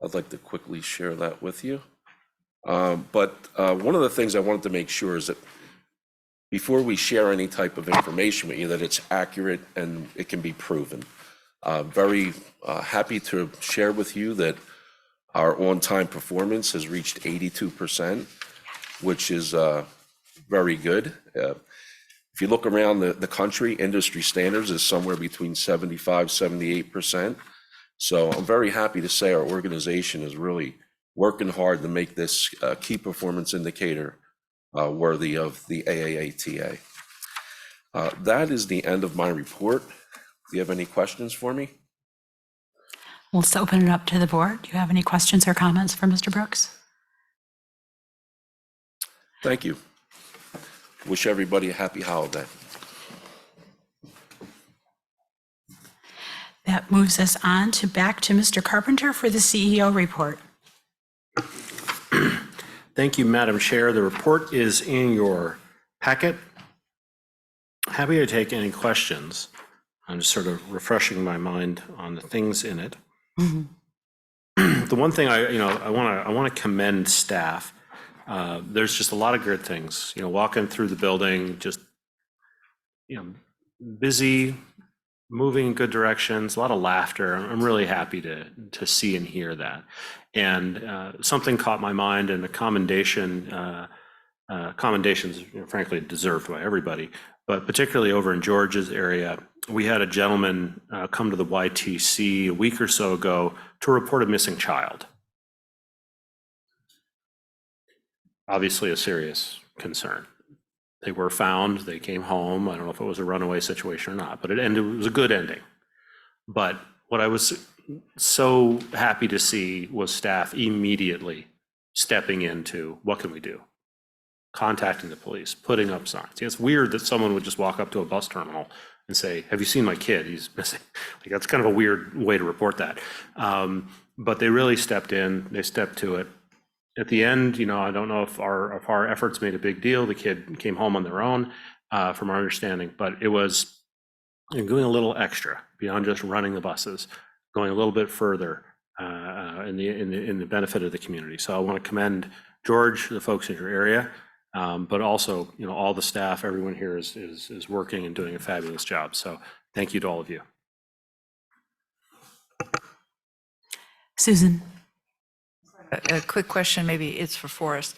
I'd like to quickly share that with you. But one of the things I wanted to make sure is that before we share any type of information with you, that it's accurate and it can be proven. Very happy to share with you that our on-time performance has reached 82%, which is very good. If you look around the country, industry standards is somewhere between 75–78%. So I'm very happy to say our organization is really working hard to make this key performance indicator worthy of the AAATA. That is the end of my report. Do you have any questions for me? Let's open it up to the board. Do you have any questions or comments for Mr. Brooks? Thank you. Wish everybody a happy holiday. That moves us on to back to Mr. Carpenter for the CEO report. Thank you, Madam Chair. The report is in your packet. Happy to take any questions. I'm just sort of refreshing my mind on the things in it. The one thing I want to commend staff. There's just a lot of good things. Walking through the building, just busy, moving in good directions, a lot of laughter. I'm really happy to see and hear that. And something caught my mind, and a commendations, frankly, deserved by everybody, but particularly over in George's area. We had a gentleman come to the YTC a week or so ago to report a missing child. Obviously a serious concern. They were found, they came home. I don't know if it was a runaway situation or not, but it was a good ending. But what I was so happy to see was staff immediately stepping into, what can we do? Contacting the police, putting up signs. It's weird that someone would just walk up to a bus terminal and say, have you seen my kid? He's missing. Like, that's kind of a weird way to report that. But they really stepped in, they stepped to it. At the end, I don't know if our efforts made a big deal. The kid came home on their own, from our understanding, but it was going a little extra beyond just running the buses, going a little bit further in the benefit of the community. So I want to commend George, the folks in your area, but also all the staff. Everyone here is working and doing a fabulous job. So thank you to all of you. Susan. A quick question, maybe it's for Forrest.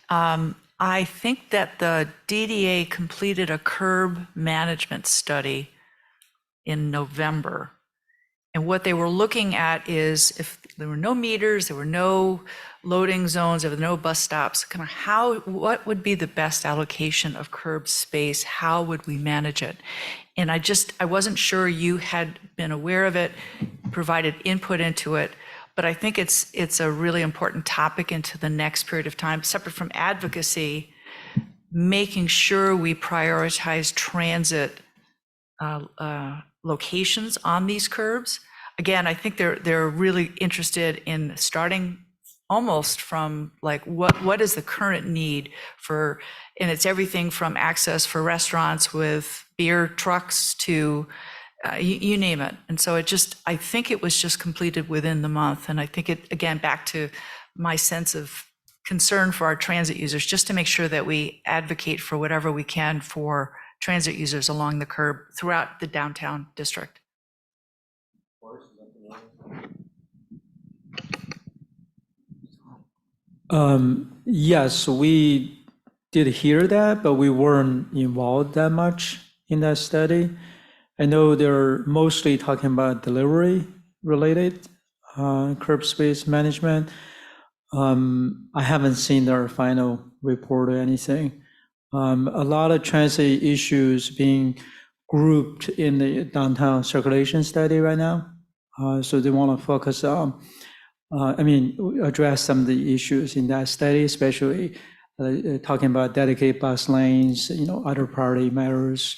I think that the DDA completed a curb management study in November. And what they were looking at is if there were no meters, there were no loading zones, there were no bus stops, kind of what would be the best allocation of curb space? How would we manage it? And I wasn't sure you had been aware of it, provided input into it. But I think it's a really important topic into the next period of time, separate from advocacy, making sure we prioritize transit locations on these curbs. Again, I think they're really interested in starting almost from like what is the current need for, and it's everything from access for restaurants with beer trucks to you name it. And so I think it was just completed within the month. And I think it, again, back to my sense of concern for our transit users, just to make sure that we advocate for whatever we can for transit users along the curb throughout the downtown district. Yes, we did hear that, but we weren't involved that much in that study. I know they're mostly talking about delivery related curb space management. I haven't seen their final report or anything. A lot of transit issues being grouped in the downtown circulation study right now. So they want to focus on, address some of the issues in that study, especially talking about dedicated bus lanes, other priority matters,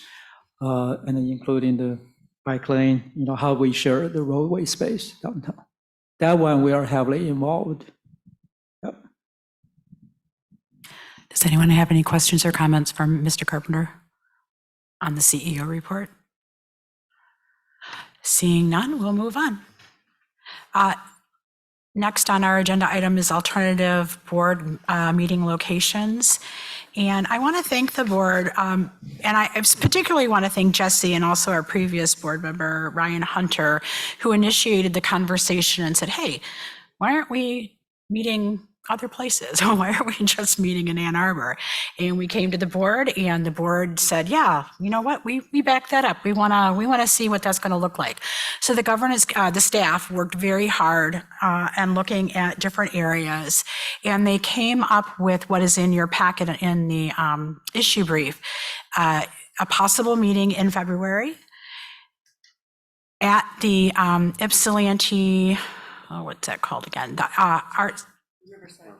and then including the bike lane, how we share the roadway space downtown. That one we are heavily involved. Yep. Does anyone have any questions or comments from Mr. Carpenter on the CEO report? Seeing none, we'll move on. Next on our agenda item is alternative board meeting locations. And I want to thank the board, and I particularly want to thank Jesse and also our previous board member, Ryan Hunter, who initiated the conversation and said, hey, why aren't we meeting other places? Why are we just meeting in Ann Arbor? And we came to the board and the board said, yeah, you know what, we back that up. We wanna see what that's gonna look like. So the governance, the staff worked very hard and looking at different areas, and they came up with what is in your packet in the issue brief, a possible meeting in February at the Ypsilanti, what's that called again?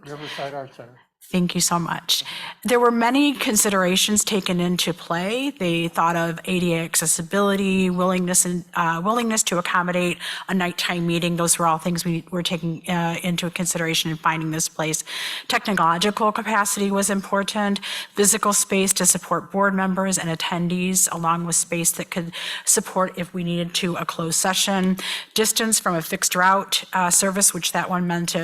The Riverside Arts Center. Thank you so much. There were many considerations taken into play. They thought of ADA accessibility, willingness to accommodate a nighttime meeting. Those were all things we were taking into consideration in finding this place. Technological capacity was important. Physical space to support board members and attendees, along with space that could support, if we needed to, a closed session. Distance from a fixed route service, which that one meant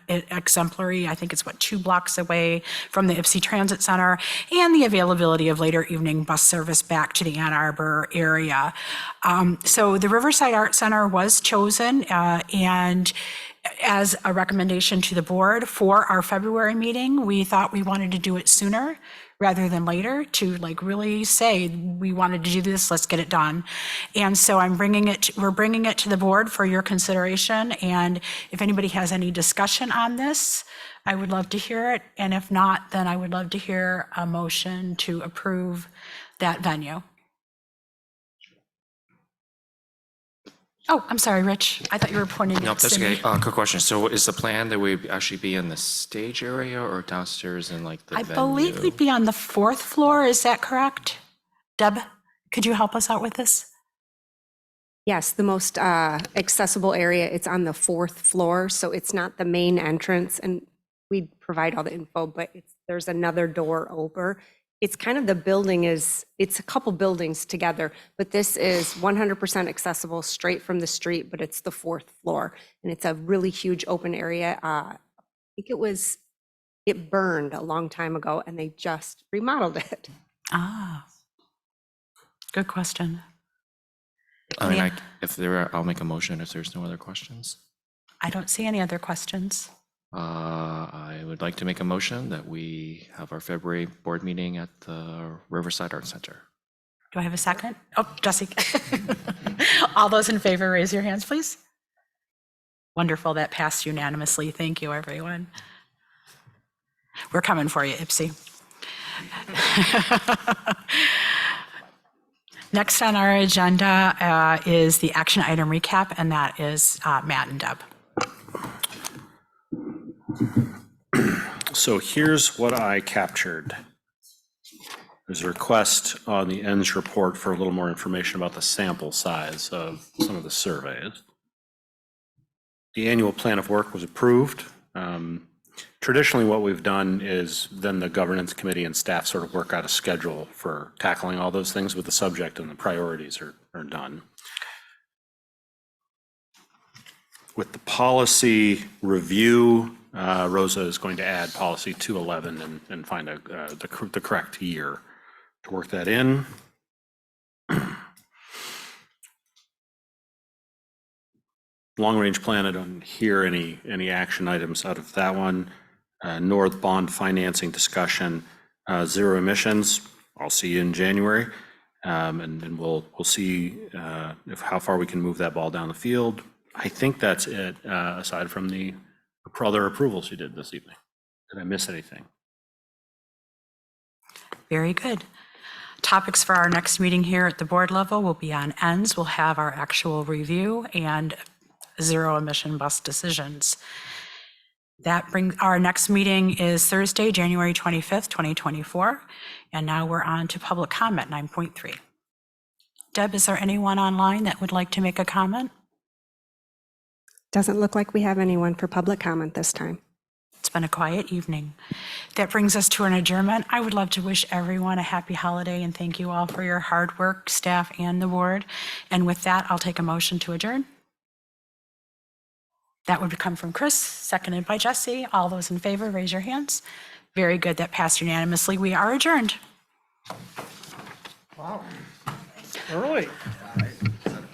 exemplary. I think it's 2 blocks away from the Ypsi Transit Center, and the availability of later evening bus service back to the Ann Arbor area. So the Riverside Art Center was chosen and as a recommendation to the board for our February meeting. We thought we wanted to do it sooner rather than later, to really say we wanted to do this, let's get it done. And so we're bringing it to the board for your consideration. And if anybody has any discussion on this, I would love to hear it. And if not, then I would love to hear a motion to approve that venue. Oh, I'm sorry, Rich. I thought you were pointing at No, that's Cindy. okay. Quick question. So is the plan that we actually be in the stage area or downstairs in the I venue? believe we'd be on the 4th floor. Is that correct? Deb, could you help us out with this? Yes, the most accessible area, it's on the 4th floor, so it's not the main entrance, and we provide all the info, but there's another door over. It's kind of it's a couple buildings together, but this is 100% accessible straight from the street, but it's the 4th floor, and it's a really huge open area. I think it burned a long time ago, and they just remodeled it. Ah, good question. I mean, I'll make a motion if there's no other questions. I don't see any other questions. I would like to make a motion that we have our February board meeting at the Riverside Arts Center. Do I have a second? Oh, Jesse. All those in favor, raise your hands, please. Wonderful, that passed unanimously. Thank you, everyone. We're coming for you, Ipsy. Next on our agenda is the action item recap, and that is Matt and Deb. So here's what I captured. There's a request on the ends report for a little more information about the sample size of some of the surveys. The annual plan of work was approved. Traditionally, what we've done is then the governance committee and staff sort of work out a schedule for tackling all those things with the subject, and the priorities are done. with the policy review, Rosa is going to add policy 211 and find the correct year to work that in. Long-range plan, I don't hear any action items out of that one. North bond financing discussion, zero emissions. I'll see you in January, and we'll see how far we can move that ball down the field. I think that's it, aside from the other approvals you did this evening. Did I miss anything? Very good. Topics for our next meeting here at the board level will be on ends. We'll have our actual review and zero emission bus decisions. That brings, our next meeting is Thursday, January 25th, 2024. And now we're on to public comment 9.3. Deb, is there anyone online that would like to make a comment? Doesn't look like we have anyone for public comment this time. It's been a quiet evening. That brings us to an adjournment. I would love to wish everyone a happy holiday and thank you all for your hard work, staff and the board. And with that, I'll take a motion to adjourn. That would come from Chris, seconded by Jesse. All those in favor, raise your hands. Very good, that passed unanimously. We are adjourned. Wow. Early.